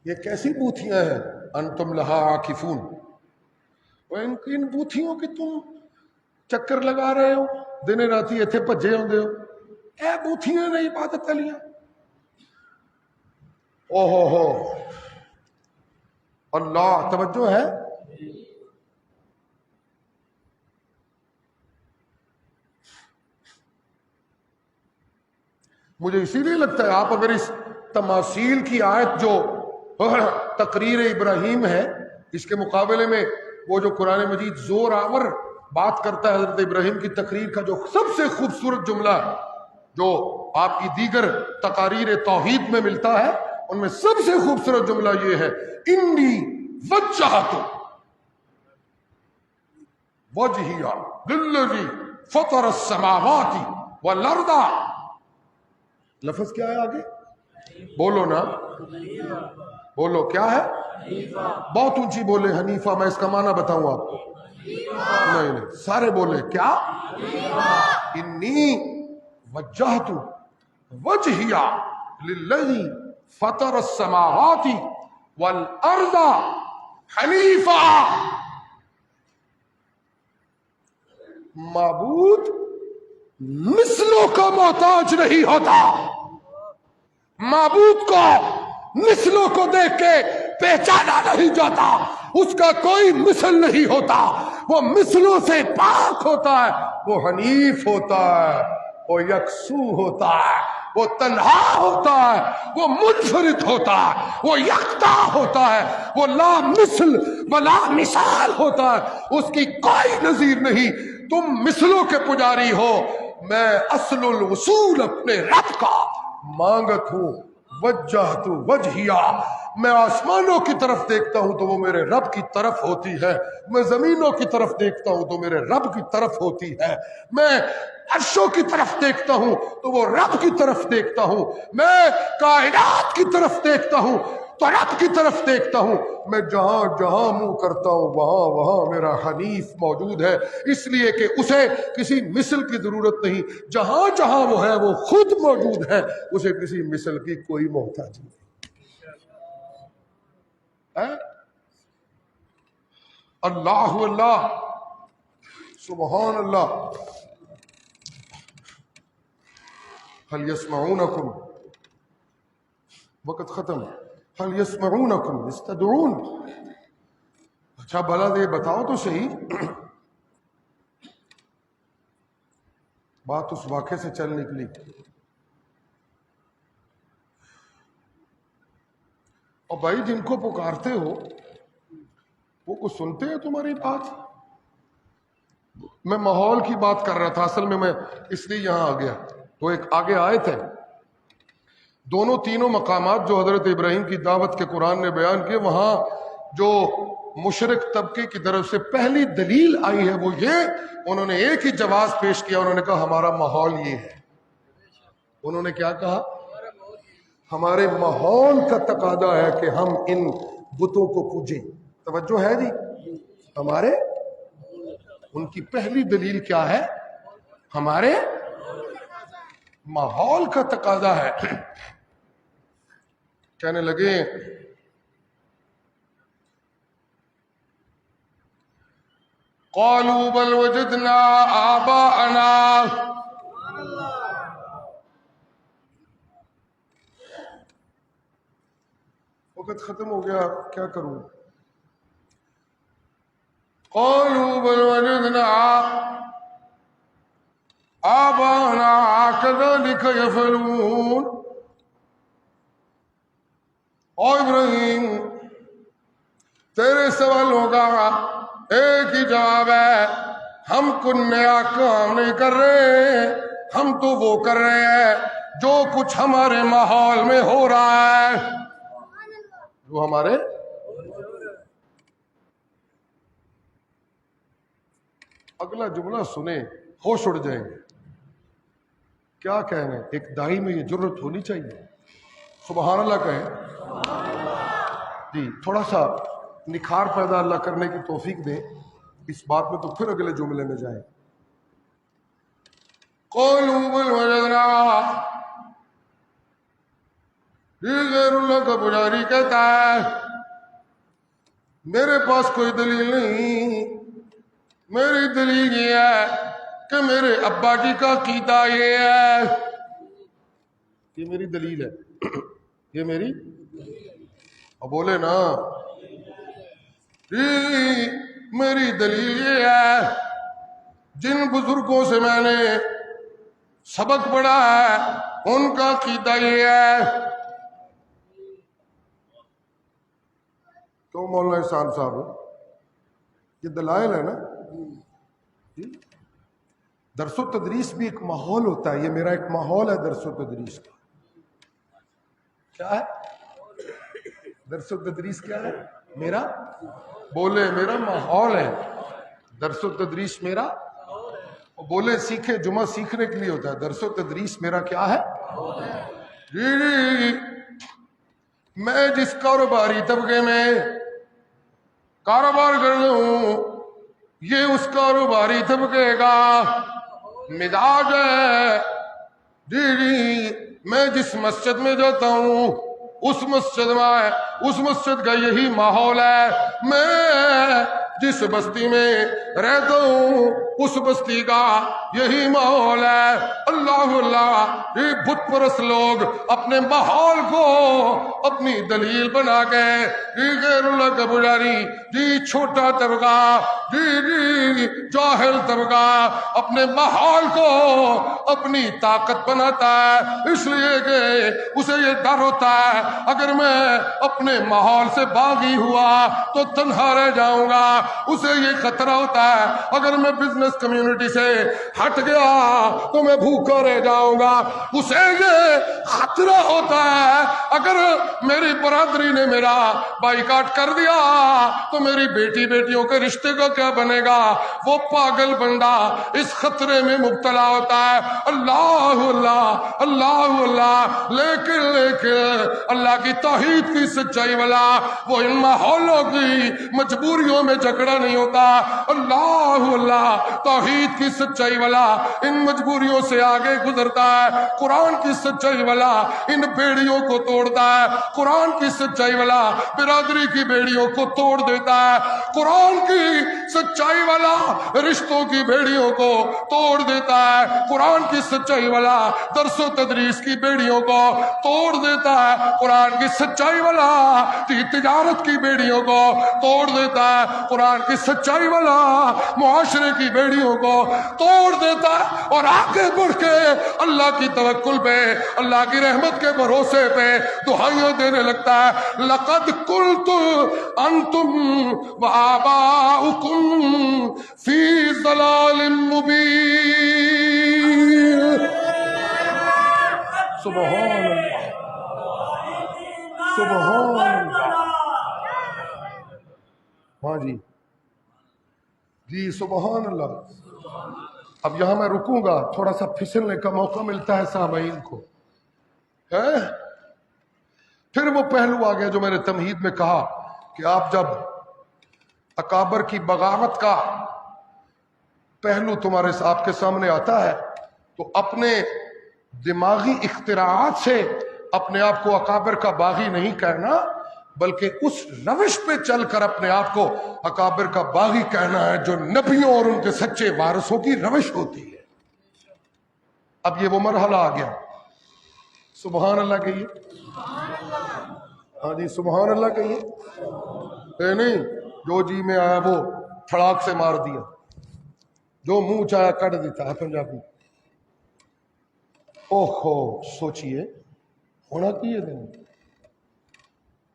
یہ کیسی بوتھیاں ہیں؟ انتم لہا عاکفون، ان بوتھیوں کی تم چکر لگا رہے ہو، دن راتی اتنے بھجے ہوندے ہو، اے بوتھیاں نے عبادت لیاں۔ اوہ ہو اللہ، توجہ ہے؟ مجھے اسی لیے لگتا ہے آپ اگر اس تماثیل کی آیت جو تقریر ابراہیم ہے، اس کے مقابلے میں وہ جو قرآن مجید زور آور بات کرتا ہے حضرت ابراہیم کی تقریر کا، جو سب سے خوبصورت جملہ جو آپ کی دیگر تقاریر توحید میں ملتا ہے، ان میں سب سے خوبصورت جملہ یہ ہے، انی وجہت وجہی للذی فطر السماوات والارض۔ لفظ کیا ہے آگے؟ بولو نا، بولو کیا ہے؟ بہت اونچی بولے حنیفہ، میں اس کا معنی بتاؤں آپ کو۔ نہیں سارے بولے کیا؟ انی وجہت وجہی للذی فطر السماوات والارض حنیفہ۔ معبود مثلوں کا محتاج نہیں ہوتا، معبود کو مثلوں کو دیکھ کے پہچانا نہیں جاتا، اس کا کوئی مثل نہیں ہوتا، وہ مثلوں سے پاک ہوتا ہے، وہ حنیف ہوتا ہے، وہ یکسو ہوتا ہے، وہ تنہا ہوتا ہے، وہ منفرد ہوتا ہے، وہ یکتا ہوتا ہے، وہ لا مثل ولا مثال ہوتا ہے، اس کی کوئی نظیر نہیں۔ تم مثلوں کے پجاری ہو، میں اصل الوصول اپنے رب کا مانگت ہوں۔ وجہت وجہیا، میں آسمانوں کی طرف دیکھتا ہوں تو وہ میرے رب کی طرف ہوتی ہے، میں زمینوں کی طرف دیکھتا ہوں تو میرے رب کی طرف ہوتی ہے، میں عرشوں کی طرف دیکھتا ہوں تو وہ رب کی طرف دیکھتا ہوں، میں کائنات کی طرف دیکھتا ہوں تو رب کی طرف دیکھتا ہوں، میں جہاں جہاں منہ کرتا ہوں وہاں وہاں میرا حنیف موجود ہے، اس لیے کہ اسے کسی مثل کی ضرورت نہیں، جہاں جہاں وہ ہے وہ خود موجود ہے، اسے کسی مثل کی کوئی محتاج نہیں۔ اللہ اللہ، سبحان اللہ۔ هل يسمعونكم، وقت ختم، هل يسمعونكم يستدعون۔ اچھا بھلا یہ بتاؤ تو صحیح، بات اس واقعے سے چل نکلی، اور بھائی جن کو پکارتے ہو وہ کچھ سنتے ہیں تمہاری بات؟ میں ماحول کی بات کر رہا تھا، اصل میں اس لیے یہاں آ گیا، تو ایک آگے آئے تھے دونوں تینوں مقامات جو حضرت ابراہیم کی دعوت کے قرآن نے بیان کیے، وہاں جو مشرک طبقے کی طرف سے پہلی دلیل آئی ہے وہ یہ، انہوں نے ایک ہی جواز پیش کیا، انہوں نے کہا ہمارا ماحول یہ ہے۔ انہوں نے کیا کہا؟ ہمارے ماحول کا تقاضا ہے کہ ہم ان بتوں کو پوجیں. توجہ ہے جی؟ ہمارے ان کی پہلی دلیل کیا ہے؟ ہمارے ماحول کا تقاضا ہے. کہنے لگے قالوا بل وجدنا آباءنا. وقت ختم ہو گیا، کیا کروں؟ قالوا بل وجدنا آباءنا كذلك يفعلون. اور ابراہیم تیرے سوالوں کا ایک ہی جواب ہے، ہم کوئی نیا کام نہیں کر رہے، ہم تو وہ کر رہے ہیں جو کچھ ہمارے ماحول میں ہو رہا ہے، جو ہمارے. اگلا جملہ سنیں ہوش اڑ جائیں گے. کیا کہنے؟ ایک داعی میں یہ جرت ہونی چاہیے. سبحان اللہ کہیں جی. تھوڑا سا نکھار پیدا اللہ کرنے کی توفیق دیں اس بات میں، تو پھر اگلے جملے میں جائیں. قولوا بل وجدنا، یہ غیر اللہ کا پجاری کہتا ہے میرے پاس کوئی دلیل نہیں، میری دلیل یہ ہے کہ میرے ابا جی کا عقیدہ یہ ہے. یہ میری دلیل ہے، یہ میری. اب بولے نا جی میری دلیل یہ ہے، جن بزرگوں سے میں نے سبق پڑھا ہے ان کا عقیدہ یہ ہے. تو مولانا احسان صاحب یہ دلائل ہے نا. درس و تدریس بھی ایک ماحول ہوتا ہے. یہ میرا ایک ماحول ہے درس و تدریس کا. کیا ہے درس و تدریس؟ کیا ہے میرا؟ بولے میرا ماحول ہے. درس و تدریس میرا. بولے سیکھے، جمعہ سیکھنے کے لیے ہوتا ہے. درس و تدریس میرا کیا ہے؟ جی میں جس کاروباری طبقے میں کاروبار کر رہا ہوں یہ اس کاروباری طبقے کا مزاج ہے. جی میں جس مسجد میں جاتا ہوں اس مسجد کا یہی ماحول ہے. میں جس بستی میں رہتا ہوں اس بستی کا یہی ماحول ہے. اللہ یہ بت پرست لوگ اپنے ماحول کو اپنی دلیل بنا کے غیر اللہ کا پجاری جی چھوٹا طبقہ جی جاہل طبقہ اپنے ماحول کو اپنی طاقت بناتا ہے. اس لیے کہ اسے یہ ڈر ہوتا ہے اگر میں اپنے ماحول سے باغی ہوا تو تنہا رہ جاؤں گا. اسے یہ خطرہ ہوتا ہے اگر میں بزنس کمیونٹی سے ہٹ گیا تو میں بھوکا رہ جاؤں گا. اسے یہ خطرہ ہوتا ہے اگر میری برادری نے میرا بائیکاٹ کر دیا تو میری بیٹیوں کے رشتے کا کیا بنے گا. وہ پاگل بندہ اس خطرے میں مبتلا ہوتا ہے. اللہ اللہ اللہ اللہ. لیکن اللہ کی توحید کی سچائی والا وہ ان ماحولوں کی مجبوریوں میں جھگڑا نہیں ہوتا. اللہ اللہ توحید کی سچائی والا ان مجبوریوں سے آگے گزرتا ہے. قرآن کی سچائی والا ان بیڑیوں کو توڑتا ہے. قرآن کی سچائی والا برادری کی بیڑیوں کو توڑ دیتا ہے. قرآن کی سچائی والا رشتوں کی بیڑیوں کو توڑ دیتا ہے. قرآن کی سچائی والا درس و تدریس کی بیڑیوں کو توڑ دیتا ہے. قرآن کی سچائی والا تجارت کی بیڑیوں کو توڑ دیتا ہے. قرآن کی سچائی والا معاشرے کی بیڑیوں کو توڑ دیتا ہے اور آگے بڑھ کے اللہ کی توکل پہ اللہ کی رحمت کے بھروسے پہ دعائیں دینے لگتا ہے. لقد قلت انتم وآباؤکم فی ضلال مبین. سبحان اللہ سبحان اللہ. ہاں جی سبحان اللہ. اب یہاں میں رکوں گا، تھوڑا سا پھسلنے کا موقع ملتا ہے سامعین کو. پھر وہ پہلو آ گیا جو میں نے تمہید میں کہا کہ آپ جب اکابر کی بغاوت کا پہلو تمہارے آپ کے سامنے آتا ہے تو اپنے دماغی اختراعات سے اپنے آپ کو اکابر کا باغی نہیں کہنا، بلکہ اس روش پہ چل کر اپنے آپ کو اکابر کا باغی کہنا ہے جو نبیوں اور ان کے سچے وارثوں کی روش ہوتی ہے۔ اب یہ وہ مرحلہ آ گیا۔ سبحان اللہ کہیے، ہاں جی سبحان اللہ کہیے۔ نہیں جو جی میں آیا وہ پھڑاک سے مار دیا، جو منہ چاہا کٹ دیتا ہے پنجابی۔ اوہو سوچئے ہونا کیے دن۔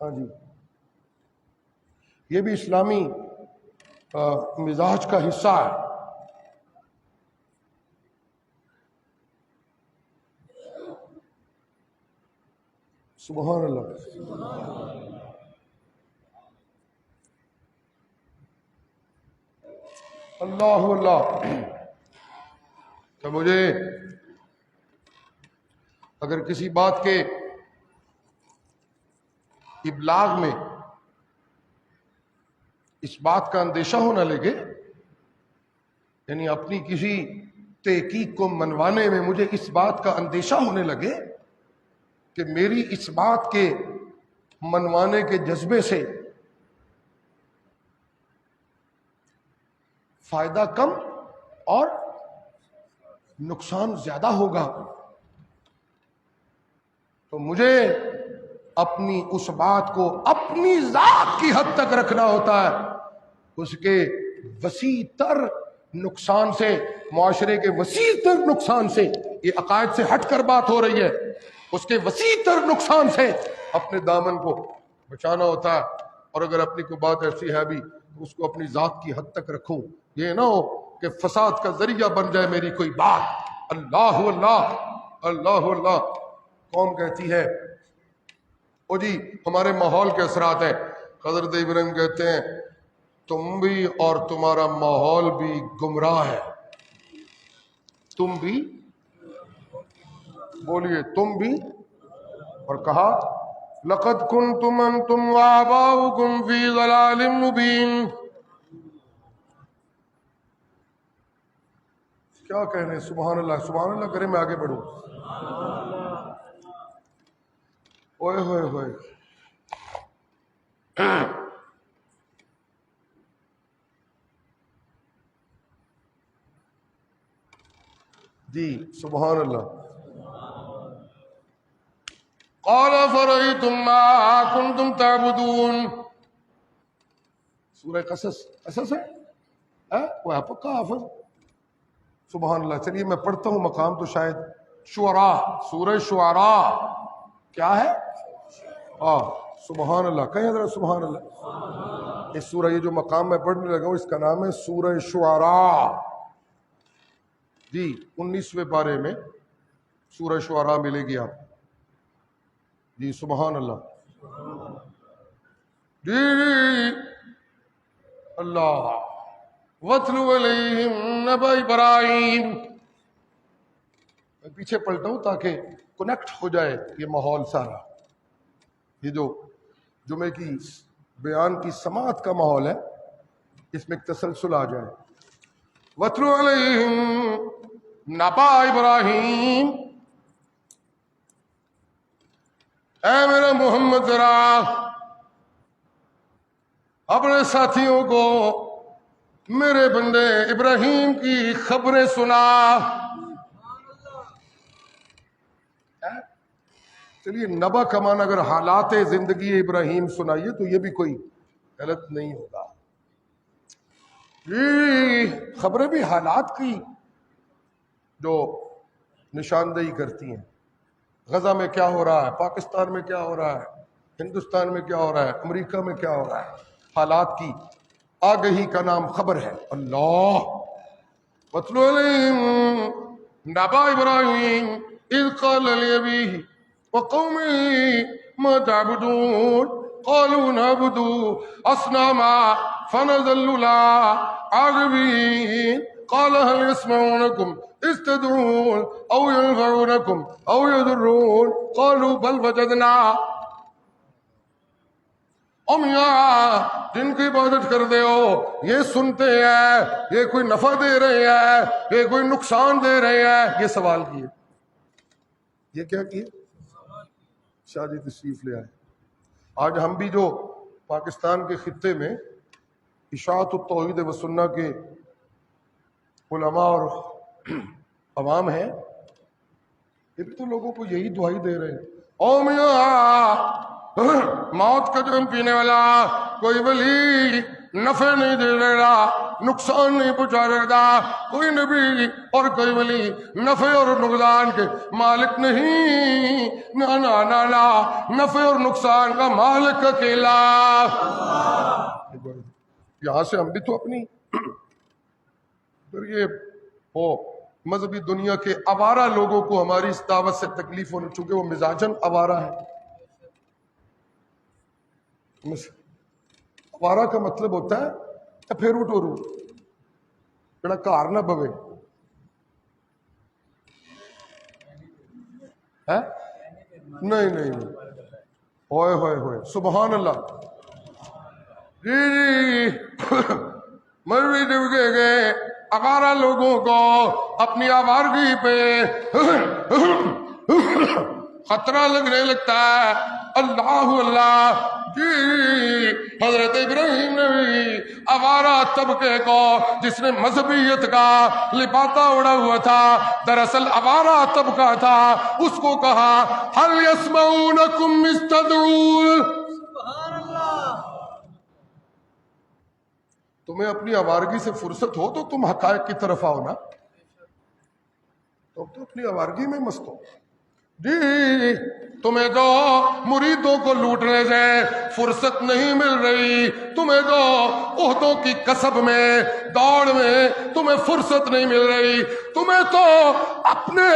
ہاں جی یہ بھی اسلامی مزاج کا حصہ ہے۔ سبحان اللہ۔ اللہ اللہ۔ تو مجھے اگر کسی بات کے ابلاغ میں اس بات کا اندیشہ ہونے لگے، یعنی اپنی کسی تحقیق کو منوانے میں مجھے اس بات کا اندیشہ ہونے لگے کہ میری اس بات کے منوانے کے جذبے سے فائدہ کم اور نقصان زیادہ ہوگا، تو مجھے اپنی اس بات کو اپنی ذات کی حد تک رکھنا ہوتا ہے۔ اس کے وسیع تر نقصان سے، معاشرے کے وسیع تر نقصان سے، یہ عقائد سے ہٹ کر بات ہو رہی ہے، اس کے وسیع تر نقصان سے اپنے دامن کو بچانا ہوتا ہے۔ اور اگر اپنی کوئی بات ایسی ہے بھی تو اس کو اپنی ذات کی حد تک رکھوں، یہ نہ ہو کہ فساد کا ذریعہ بن جائے میری کوئی بات۔ اللہ اللہ اللہ اللہ۔ قوم کہتی ہے او جی ہمارے ماحول کے اثرات ہیں۔ حضرت ابراہیم کہتے ہیں تم بھی اور تمہارا ماحول بھی گمراہ ہے۔ تم بھی بولیے تم بھی، اور کہا لقد کنتم انتم وآباؤکم فی ضلال مبین۔ کیا کہنے، سبحان اللہ سبحان اللہ کرے، میں آگے بڑھوں۔ اوئے ہوئے ہوئے، جی سبحان اللہ۔ قال فرأيتم ما كنتم تعبدون، سورہ قصص ہے وہ ہے پکا حافظ۔ سبحان اللہ۔ چلیے میں پڑھتا ہوں مقام تو شاید شعراء، سورہ شعراء کیا ہے؟ سبحان اللہ کہیں ذرا سبحان اللہ۔ اس سورہ یہ جو مقام میں پڑھنے لگا ہوں اس کا نام ہے سورہ شعراء۔ جی 19ویں پارے میں سورہ شعراء ملے گی آپ۔ جی سبحان اللہ۔ جی اللہ۔ وَاتْلُ عَلَيْهِمْ نَبَأَ إِبْرَاهِيمَ۔ میں پیچھے پلٹا ہوں تاکہ کنیکٹ ہو جائے یہ ماحول سارا، یہ جو جمعے کی بیان کی سماعت کا ماحول ہے اس میں ایک تسلسل آ جائے۔ وَاتْلُ عَلَيْهِمْ نَبَأَ إِبْرَاهِيمَ۔ اے میرا محمد ذرا اپنے ساتھیوں کو میرے بندے ابراہیم کی خبریں سنا۔ چلیے نبا کا معنی اگر حالات زندگی ابراہیم سنائیے تو یہ بھی کوئی غلط نہیں ہوگا۔ یہ خبریں بھی حالات کی جو نشاندہی کرتی ہیں۔ غزہ میں کیا ہو رہا ہے، پاکستان میں کیا ہو رہا ہے، ہندوستان میں کیا ہو رہا ہے، امریکہ میں کیا ہو رہا ہے، حالات کی آگہی کا نام خبر ہے۔ اللہ۔ وَاتْلُ عَلَيْهِمْ نَبَأَ إِبْرَاهِيمَ إِذْ قَالَ لِأَبِيهِ وَقَوْمِهِ مَا تَعْبُدُونَ قَالُوا نَعْبُدُ أَصْنَامًا فَنَظَلُّ لَهَا عَاكِفِينَ قَالَ هَلْ يَسْمَعُونَكُمْ إِذْ تَدْعُونَ أَوْ يَنفَعُونَكُمْ أَوْ يَضُرُّونَ قَالُوا بَلْ وَجَدْنَا میاں جن کی عبادت کر دے ہو یہ سنتے ہیں، یہ کوئی نفع دے رہے ہیں، یہ کوئی نقصان دے رہے ہیں؟ یہ سوال کیے، یہ کیا کیے؟ شاہ جی تشریف لے آئے۔ آج ہم بھی جو پاکستان کے خطے میں اشاعت التوحید و سنہ کے علماء اور عوام ہیں، یہ بھی تو لوگوں کو یہی دعائی دے رہے ہیں، او میاں موت کا جام پینے والا کوئی ولی نفع نہیں دے رہا، نقصان نہیں پہنچا رہا، کوئی نبی اور کوئی ولی نفع اور نقصان کے مالک نہیں، نا نا نا نا، نفع اور نقصان کا مالک اکیلا۔ یہاں سے ہم بھی تو اپنی پھر یہ وہ مذہبی دنیا کے آوارہ لوگوں کو ہماری اس دعوت سے تکلیف ہونے، چونکہ وہ مزاجن آوارہ ہے۔ آوارہ کا مطلب ہوتا ہے پھیرو ٹورو، جڑا کار نہ بوے، نہیں نہیں نہیں، ہوئے ہوئے ہوئے، سبحان اللہ۔ جی مروی ڈبکے گئے آوارہ لوگوں کو اپنی آوارگی پہ خطرہ لگنے لگتا ہے۔ اللہ اللہ، جی حضرت ابراہیم نے بھی آوارہ طبقے کو جس نے مذہبیت کا لبادہ اڑا ہوا تھا، دراصل آوارہ طبقہ تھا، اس کو کہا هل يسمعونكم إذ تدعون۔ تمہیں اپنی آوارگی سے فرصت ہو تو تم حقائق کی طرف آؤ نا، تم تو اپنی آوارگی میں مست ہو۔ جی تمہیں تو مریدوں کو لوٹنے سے فرصت نہیں مل رہی، تمہیں تو عہدوں کی کسب میں دوڑ میں تمہیں فرصت نہیں مل رہی، تمہیں تو اپنے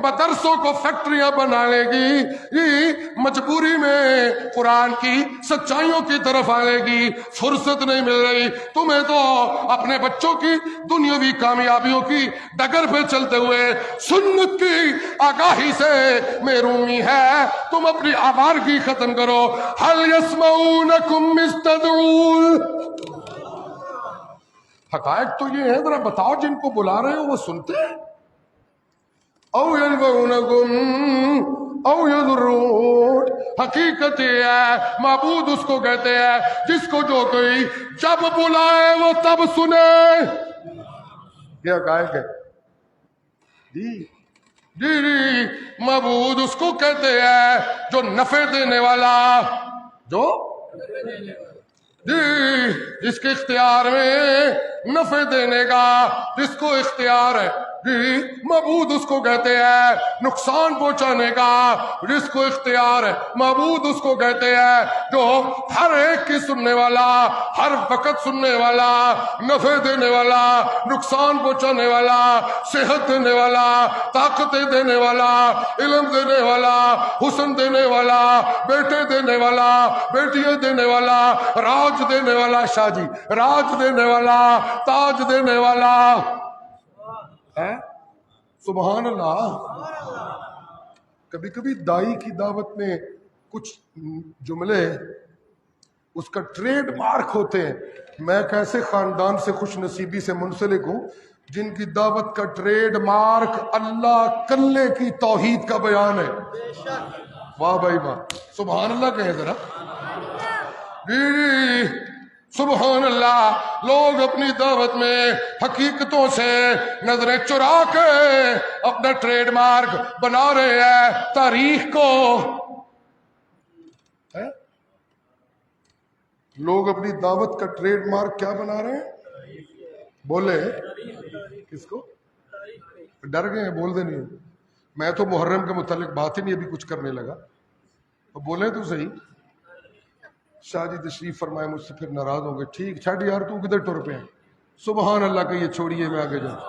مدرسوں کو فیکٹریاں بنانے کی مجبوری میں قرآن کی سچائیوں کی طرف آنے کی فرصت نہیں مل رہی، تمہیں تو اپنے بچوں کی دنیاوی کامیابیوں کی ڈگر پہ چلتے ہوئے سنت کی آگاہی سے محرومی ہے۔ تم اپنی آوارگی ختم کرو۔ هل يسمعونكم إذ تدعون۔ حقائق تو یہ ہے، ذرا بتاؤ جن کو بلا رہے ہو وہ سنتے ہیں؟ او ينفعونكم او يضرون، حقیقت یہ ہے معبود اس کو کہتے ہیں جس کو جو کوئی جب بلائے وہ تب سنے۔ یہ حقائق ہے جی جی جی، معبود اس کو کہتے ہیں جو نفع دینے والا، جو جی جس کے اختیار میں نفع دینے کا جس کو اختیار ہے، جی معبود اس کو کہتے ہیں نقصان پہنچانے کا جس کو اختیار ہے، معبود اس کو کہتے ہیں جو ہر ایک کی سننے والا، ہر وقت سننے والا، نفع دینے والا، نقصان پہنچانے والا، صحت دینے والا، طاقتیں دینے والا، علم دینے والا، حسن دینے والا، بیٹے دینے والا، بیٹیاں دینے والا، راج دینے والا، شاہ جی راج دینے والا، تاج دینے والا ہے۔ سبحان اللہ۔ کبھی کبھی دائی کی دعوت میں کچھ جملے اس کا ٹریڈ مارک ہوتے ہیں۔ میں ایک ایسے خاندان سے خوش نصیبی سے منسلک ہوں جن کی دعوت کا ٹریڈ مارک اللہ کلے کی توحید کا بیان ہے۔ واہ بھائی واہ، سبحان اللہ کہیں ذرا۔ جی سبحان اللہ، لوگ اپنی دعوت میں حقیقتوں سے نظریں چرا کے اپنا ٹریڈ مارک بنا رہے ہیں تاریخ کو۔ لوگ اپنی دعوت کا ٹریڈ مارک کیا بنا رہے ہیں؟ بولے کس کو؟ ڈر گئے ہیں، بول دے نہیں۔ میں تو محرم کے متعلق بات ہی نہیں ابھی کچھ کرنے لگا، بولے تو صحیح۔ شاہ جی تشریف فرمائے، مجھ سے پھر ناراض ہوں گے۔ ٹھیک چھٹ یار، تو کدھر ٹر پہ ہے؟ سبحان اللہ کہ یہ چھوڑیے، میں آگے جاؤں۔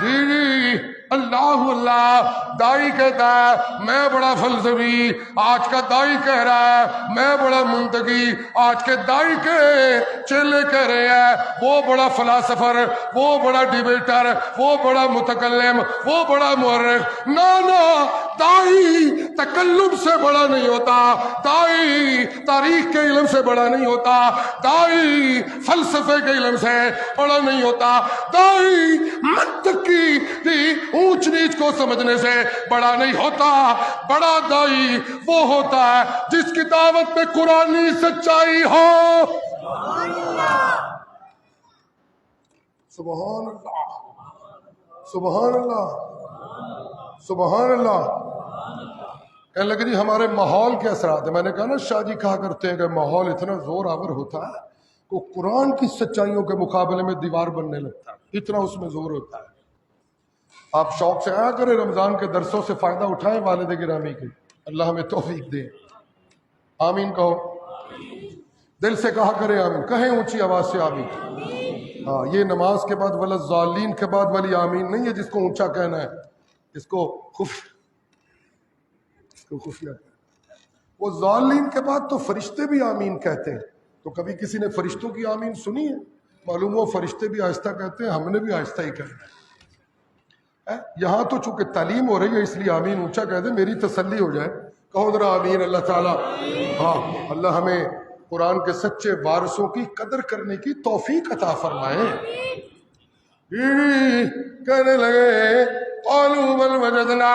جی جی اللہ اللہ. دائی کہتا ہے میں بڑا فلسفی، آج کا دائی کہہ رہا ہے میں بڑا منطقی. آج کے دائی کے چیلے کہہ رہے ہیں وہ بڑا فلاسفر، وہ بڑا ڈیبیٹر، وہ بڑا متکلم، وہ بڑا مورخ. نانا، دائی تکلم سے بڑا نہیں ہوتا، دائی تاریخ کے علم سے بڑا نہیں ہوتا، دائی فلسفے کے علم سے بڑا نہیں ہوتا، دائی منطق کی اونچ نیچ کو سمجھنے سے بڑا نہیں ہوتا. بڑا دائی وہ ہوتا ہے جس کی دعوت میں قرآنی سچائی ہو. سبحان اللہ، سبحان اللہ، سبحان اللہ. کہنے لگے جی ہمارے ماحول کے اثرات ہیں. میں نے کہا نا شاہ جی کہا کرتے ہیں کہ ماحول اتنا زور آور ہوتا ہے کہ قرآن کی سچائیوں کے مقابلے میں دیوار بننے لگتا ہے، اتنا اس میں زور ہوتا ہے. آپ شوق سے آیا کریں، رمضان کے درسوں سے فائدہ اٹھائیں والد گرامی کے. اللہ ہمیں توفیق دے. آمین کہو، دل سے کہا کرے آمین، کہیں اونچی آواز سے آمین. ہاں، یہ نماز کے بعد ولضالین کے بعد والی آمین نہیں ہے جس کو اونچا کہنا ہے، اس کو خفیہ. وہ ضالین کے بعد تو فرشتے بھی آمین کہتے ہیں. تو کبھی کسی نے فرشتوں کی آمین سنی ہے؟ معلوم ہو فرشتے بھی آہستہ کہتے ہیں، ہم نے بھی آہستہ ہی کہنا ہے. یہاں تو چونکہ تعلیم ہو رہی ہے اس لیے آمین اونچا کہہ دیں، میری تسلی ہو جائے. کہو ذرا آمین. اللہ تعالیٰ، ہاں اللہ ہمیں قرآن کے سچے وارثوں کی قدر کرنے کی توفیق عطا فرمائے. کہنے لگے قالوا بل وجدنا.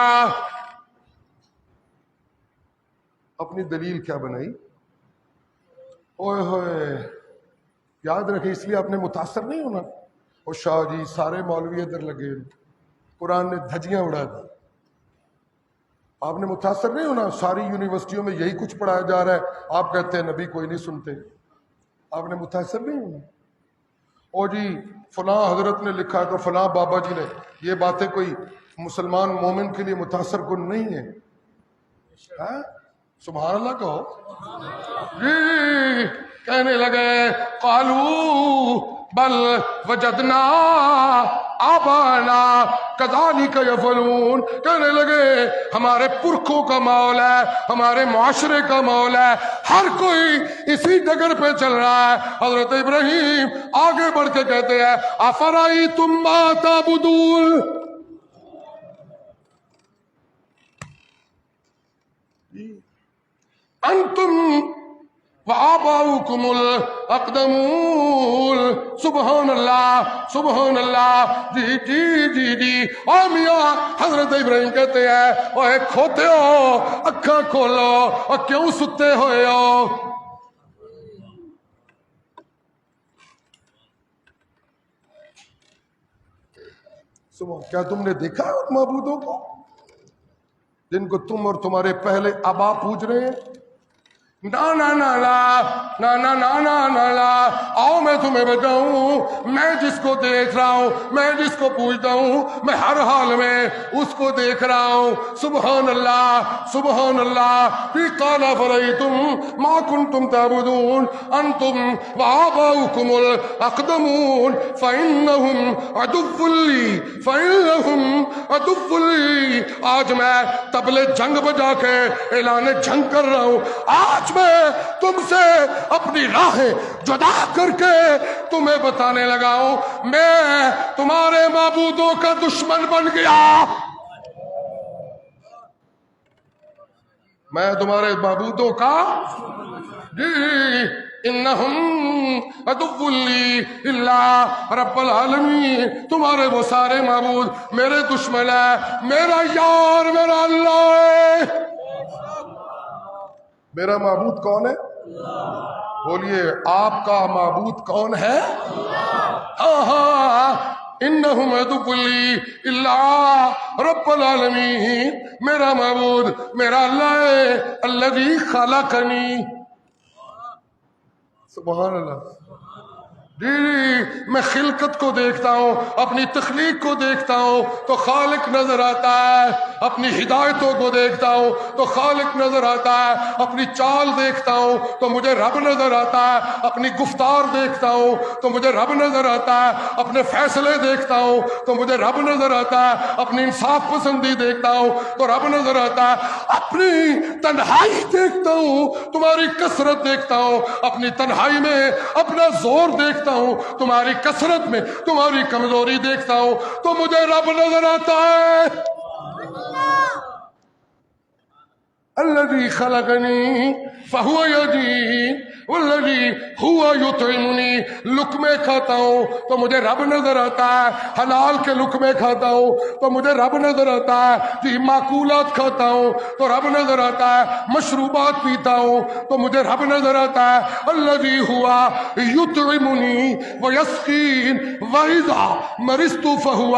اپنی دلیل کیا بنائی؟ اوئے ہوئے، یاد رکھیں اس لیے آپ نے متاثر نہیں ہونا. اور شاہ جی سارے مولوی ادھر لگے، قرآن نے دھجیاں اڑا دی. آپ نے متاثر نہیں ہونا. ساری یونیورسٹیوں میں یہی کچھ پڑھایا جا رہا ہے، آپ کہتے ہیں نبی کوئی نہیں سنتے. آپ نے متاثر نہیں ہونا. او جی فلاں حضرت نے لکھا ہے تو فلاں بابا جی نے، یہ باتیں کوئی مسلمان مومن کے لیے متاثر کن نہیں ہے. سبحان اللہ کہو. جی کہنے لگے قالوا بل وجدنا آبانا کذالک یفعلون. کہنے لگے ہمارے پرکھوں کا ماحول ہے، ہمارے معاشرے کا ماحول ہے، ہر کوئی اسی ڈگر پہ چل رہا ہے. حضرت ابراہیم آگے بڑھ کے کہتے ہیں افرأیتم ما تعبدون. انتم وآباؤکم الاقدمون. سبحان اللہ، سبحان اللہ. جی جی جی جی. اور میاں حضرت ابراہیم کہتے ہیں اوے کھوتے ہو، اکھاں کھولو، اور کیوں ستے ہوئے ہو؟ کیا تم نے دیکھا ہے ان معبودوں کو جن کو تم اور تمہارے پہلے آبا پوج رہے ہیں؟ نا نا نا لا نا نا نا نا نا لا. آؤ میں تمہیں بتاؤں، میں جس کو دیکھ رہا ہوں، میں جس کو پوجتا ہوں، میں ہر حال میں اس کو دیکھ رہا ہوں. سبحان اللہ، سبحان اللہ. فی قال فرأیتم ما کنتم تعبدون انتم وآباؤکم الاقدمون فإنہم عدو لی فإنہم عدو لی. آج میں طبلِ جنگ بجا کے اعلان جنگ کر رہا ہوں. آج میں تم سے اپنی راہیں جدا کر کے تمہیں بتانے لگا ہوں میں تمہارے معبودوں کا دشمن بن گیا. میں تمہارے معبودوں کا جی انہم عدو لی الا رب العالمین. تمہارے وہ سارے معبود میرے دشمن ہیں، میرا یار میرا اللہ ہے. میرا معبود کون ہے؟ بولیے آپ کا معبود کون ہے؟ ہاں ہاں. انہم عدو لی الا رب العالمین. میرا معبود میرا اللہ ہے، الذی خلقنی. سبحان اللہ. جی میں خلقت کو دیکھتا ہوں، اپنی تخلیق کو دیکھتا ہوں تو خالق نظر آتا ہے، اپنی ہدایتوں کو دیکھتا ہوں تو خالق نظر آتا ہے، اپنی چال دیکھتا ہوں تو مجھے رب نظر آتا ہے، اپنی گفتار دیکھتا ہوں تو مجھے رب نظر آتا ہے، اپنے فیصلے دیکھتا ہوں تو مجھے رب نظر آتا ہے، اپنی انصاف پسندی دیکھتا ہوں تو رب نظر آتا ہے، اپنی تنہائی دیکھتا ہوں تمہاری کثرت دیکھتا ہوں، اپنی تنہائی میں اپنا زور دیکھتا ہوں، تمہاری کثرت میں تمہاری کمزوری دیکھتا ہوں تو مجھے رب نظر آتا ہے۔ الذي خلقني فهو يهدين والذي هو يطعمني، لقمے کھاتا ہوں تو مجھے رب نظر آتا ہے، حلال کے لقمے کھاتا ہوں تو مجھے رب نظر آتا ہے، جی معقولات کھاتا ہوں تو رب نظر آتا ہے، مشروبات پیتا ہوں تو مجھے رب نظر آتا ہے۔ الذي هو يطعمني ويسقين واذا مرضت فهو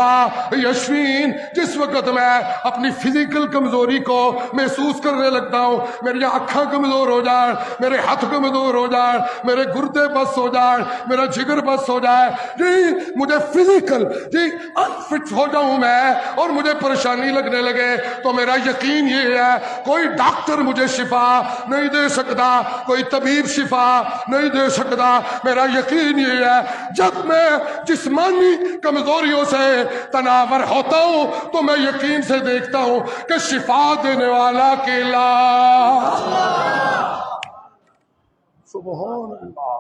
يشفين، جس وقت میں اپنی فزیکل کمزوری کو محسوس کرنے لگتا ہوں، میری آنکھاں کمزور ہو جائیں، میرے ہاتھ کمزور ہو جائیں، میرے گردے بس ہو جائیں، میرا جگر بس ہو جائے، جی مجھے فزیکل جی انفٹ ہو جاؤں میں اور مجھے پریشانی لگنے لگے تو میرا یقین یہ ہے کوئی ڈاکٹر مجھے شفا نہیں دے سکتا، کوئی طبیب شفا نہیں دے سکتا، میرا یقین یہ ہے جب میں جسمانی کمزوریوں سے تناور ہوتا ہوں تو میں یقین سے دیکھتا ہوں کہ شفا دینے والا اکیلا۔ سبحان اللہ،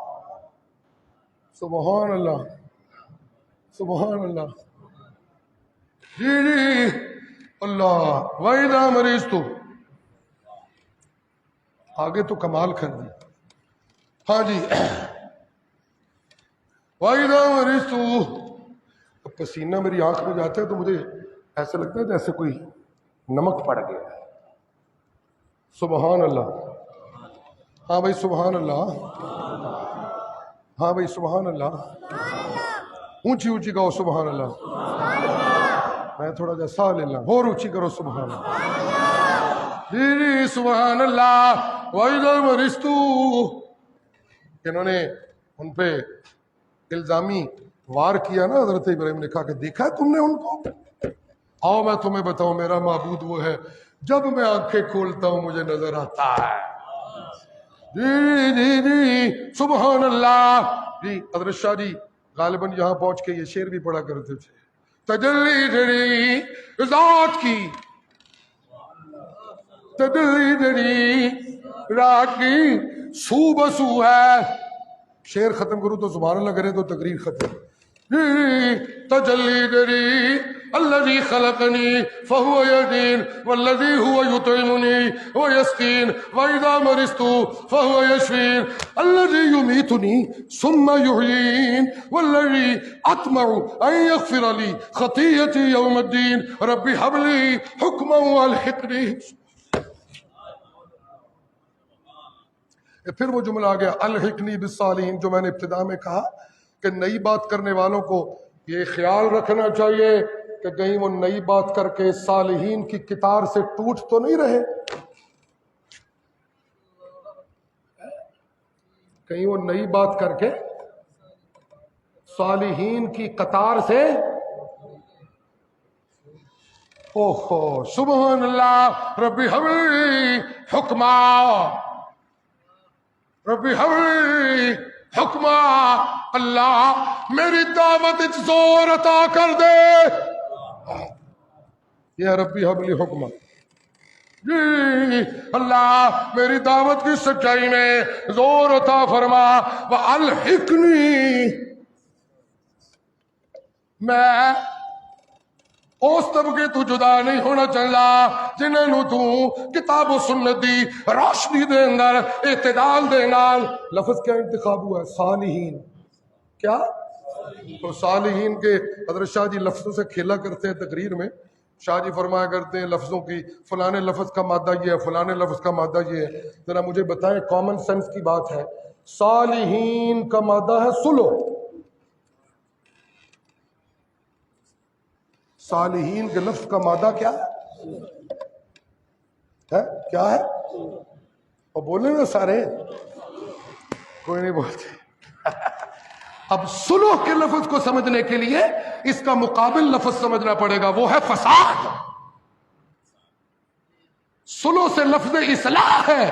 سبحان اللہ، سبحان اللہ۔ جی اللہ وَإِذَا مَرِضْتُ، آگے تو کمال کر دی۔ ہاں جی وَإِذَا مَرِضْتُ، پسینہ میری آنکھ میں جاتا ہے تو مجھے ایسا لگتا ہے جیسے کوئی نمک پڑ گیا ہے۔ سبحان اللہ، ہاں بھائی سبحان اللہ، ہاں بھائی سبحان اللہ، اونچی اونچی کہو سبحان اللہ، میں تھوڑا جا سا لے لوں، اور اونچی کرو سبحان اللہ۔ جی سبحان اللہ۔ وَإِذَا مَرِضْتُ، انہوں نے ان پہ الزامی وار کیا نا، حضرت ابراہیم نے کہا کہ دیکھا ہے تم نے ان کو؟ آؤ میں تمہیں بتاؤں، میرا معبود وہ ہے جب میں آنکھیں کھولتا ہوں مجھے نظر آتا ہے۔ جی جی جی سبحان اللہ۔ جی حضرت شاہ جی غالباً یہاں پہنچ کے یہ شعر بھی پڑھا کرتے تھے۔ تجلی جڑی ذات کی، تجلی جڑی رات کی سو بسو ہے۔ شعر ختم کروں تو سبحان اللہ کرے تو تقریر ختم۔ تجلی جڑی الذي خلقني فهو يهدين والذي هو يطعمني ويسقين واذا مرضت فهو يشفين الذي يميتني ثم يحيين والذي اطمع ان يغفر لي خطيئتي يوم الدين رب هب لي حكما والحقني۔ پھر وہ جملہ آ گیا الحقنی بالصالحین، جو میں نے ابتدا میں کہا کہ نئی بات کرنے والوں کو یہ خیال رکھنا چاہیے کہ کہیں وہ نئی بات کر کے صالحین کی قطار سے ٹوٹ تو نہیں رہے، کہیں وہ نئی بات کر کے صالحین کی قطار سے اوہو سبحان اللہ۔ ربی حبلی حکما، ربی حبلی حکما، اللہ میری دعوت زور عطا کر دے۔ یا ربی حبلی حکمہ، جی اللہ میری دعوت کی سچائی میں زور عطا فرما۔ وَأَلْحِقْنِي، میں اس طبقے تو جدا نہیں ہونا چاہتا جنہوں تو کتاب و سنت دی روشنی دے اندر اعتدال دے نال۔ لفظ کیا انتخاب ہوا ہے؟ صالحین۔ کیا؟ تو صالحین کے حضرت شاہ جی لفظوں سے کھیلا کرتے ہیں تقریر میں۔ شاہ جی فرمایا کرتے ہیں لفظوں کی فلانے لفظ کا مادہ یہ ہے، فلانے لفظ کا مادہ یہ ہے۔ ذرا مجھے بتائیں، کامن سینس کی بات ہے، صالحین کا مادہ ہے سلو، صالحین کے لفظ کا مادہ کیا ہے؟ کیا ہے؟ اور بولے نا سارے، کوئی نہیں بولتے۔ اب سلوح کے لفظ کو سمجھنے کے لیے اس کا مقابل لفظ سمجھنا پڑے گا، وہ ہے فساد۔ سلوح سے لفظ اصلاح ہے،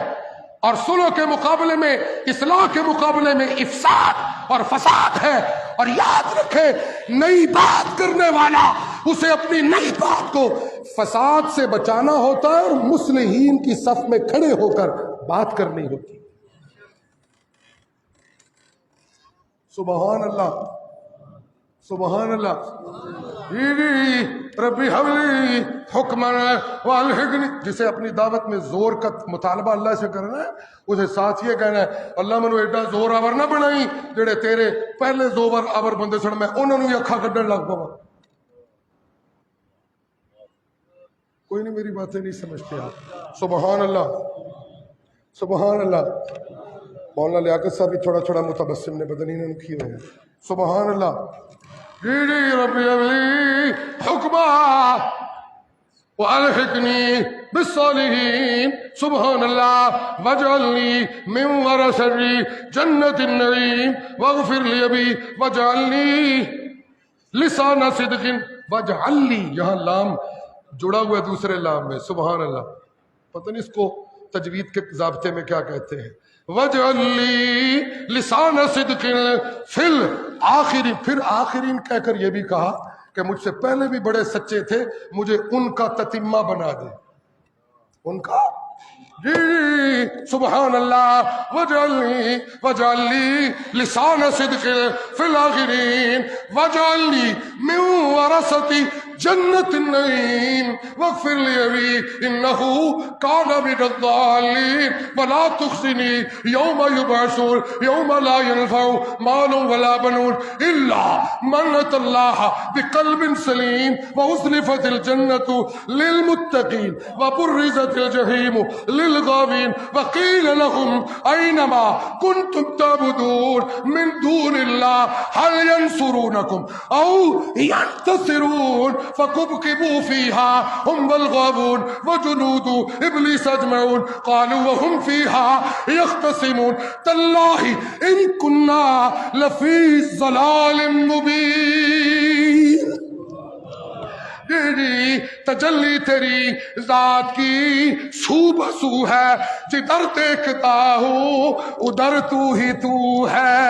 اور سلوح کے مقابلے میں، اصلاح کے مقابلے میں افساد اور فساد ہے۔ اور یاد رکھیں، نئی بات کرنے والا اسے اپنی نئی بات کو فساد سے بچانا ہوتا ہے، اور مصلحین کی صف میں کھڑے ہو کر بات کرنی ہوتی ہے۔ سبحان اللہ، سبحان اللہ۔ ربی حولی حکمن والحقنی، جسے اپنی دعوت میں زور کا مطالبہ اللہ سے کرنا ہے، اسے ساتھ یہ کہنا ہے اللہ منو ایڈا زور آور نہ بنائی جڑے تیرے پہلے زور آور بندے سن میں انہوں نے اکھا کڈن لگ پوا۔ کوئی نہیں میری باتیں نہیں سمجھتے آپ۔ سبحان اللہ، سبحان اللہ۔ مولانا لیاقت صاحب بھی تھوڑا تھوڑا متبسم نے بدن انہوں نے کیے ہوئے ہیں۔ سبحان اللہ۔ ربی حولی حکمہ والحقنی بالصالحین، سبحان اللہ، واجعلنی من ورثۃ جنۃ النعیم واغفر لی ابی واجعلنی لسان صدق واجعلنی، یہاں لام جڑا ہوا ہے دوسرے لام میں، سبحان اللہ۔ پتہ نہیں اس کو تجوید کے ضابطے میں کیا کہتے ہیں۔ وَجْعَلْنِي لِسَانَ صِدْقٍ فِي الْآخِرِينَ، پھر آخرین کہہ کر یہ بھی کہا کہ مجھ سے پہلے بھی بڑے سچے تھے، مجھے ان کا تتمہ بنا دے، ان کا۔ جی سبحان اللہ۔ وَجْعَلْنِي لِسَانَ صِدْقٍ فِي الْآخِرِينَ وَاجْعَلْنِي مِن وَرَثَةِ جنت النعیم واغفر لی ابی انہ کان من الضالین ولا تخزنی یوم یبعثون یوم لا ینفع مال ولا بنون الا من اتى اللہ بقلب سلیم وازلفت الجنۃ للمتقین وبرزت الجحیم للغاوین وقیل لهم اینما کنتم تعبدون من دون اللہ هل ینصرونکم او ینتصرون فكبكبوا فيها هم والغاوون وجنود ابلیس اجمعون قالوا وهم فيها يختصمون تالله ان كنا لفي ضلال مبين۔ تجلی تیری ذات کی سو بسو ہے، جدھر دیکھتا ہوں ادھر تو ہی تو ہے۔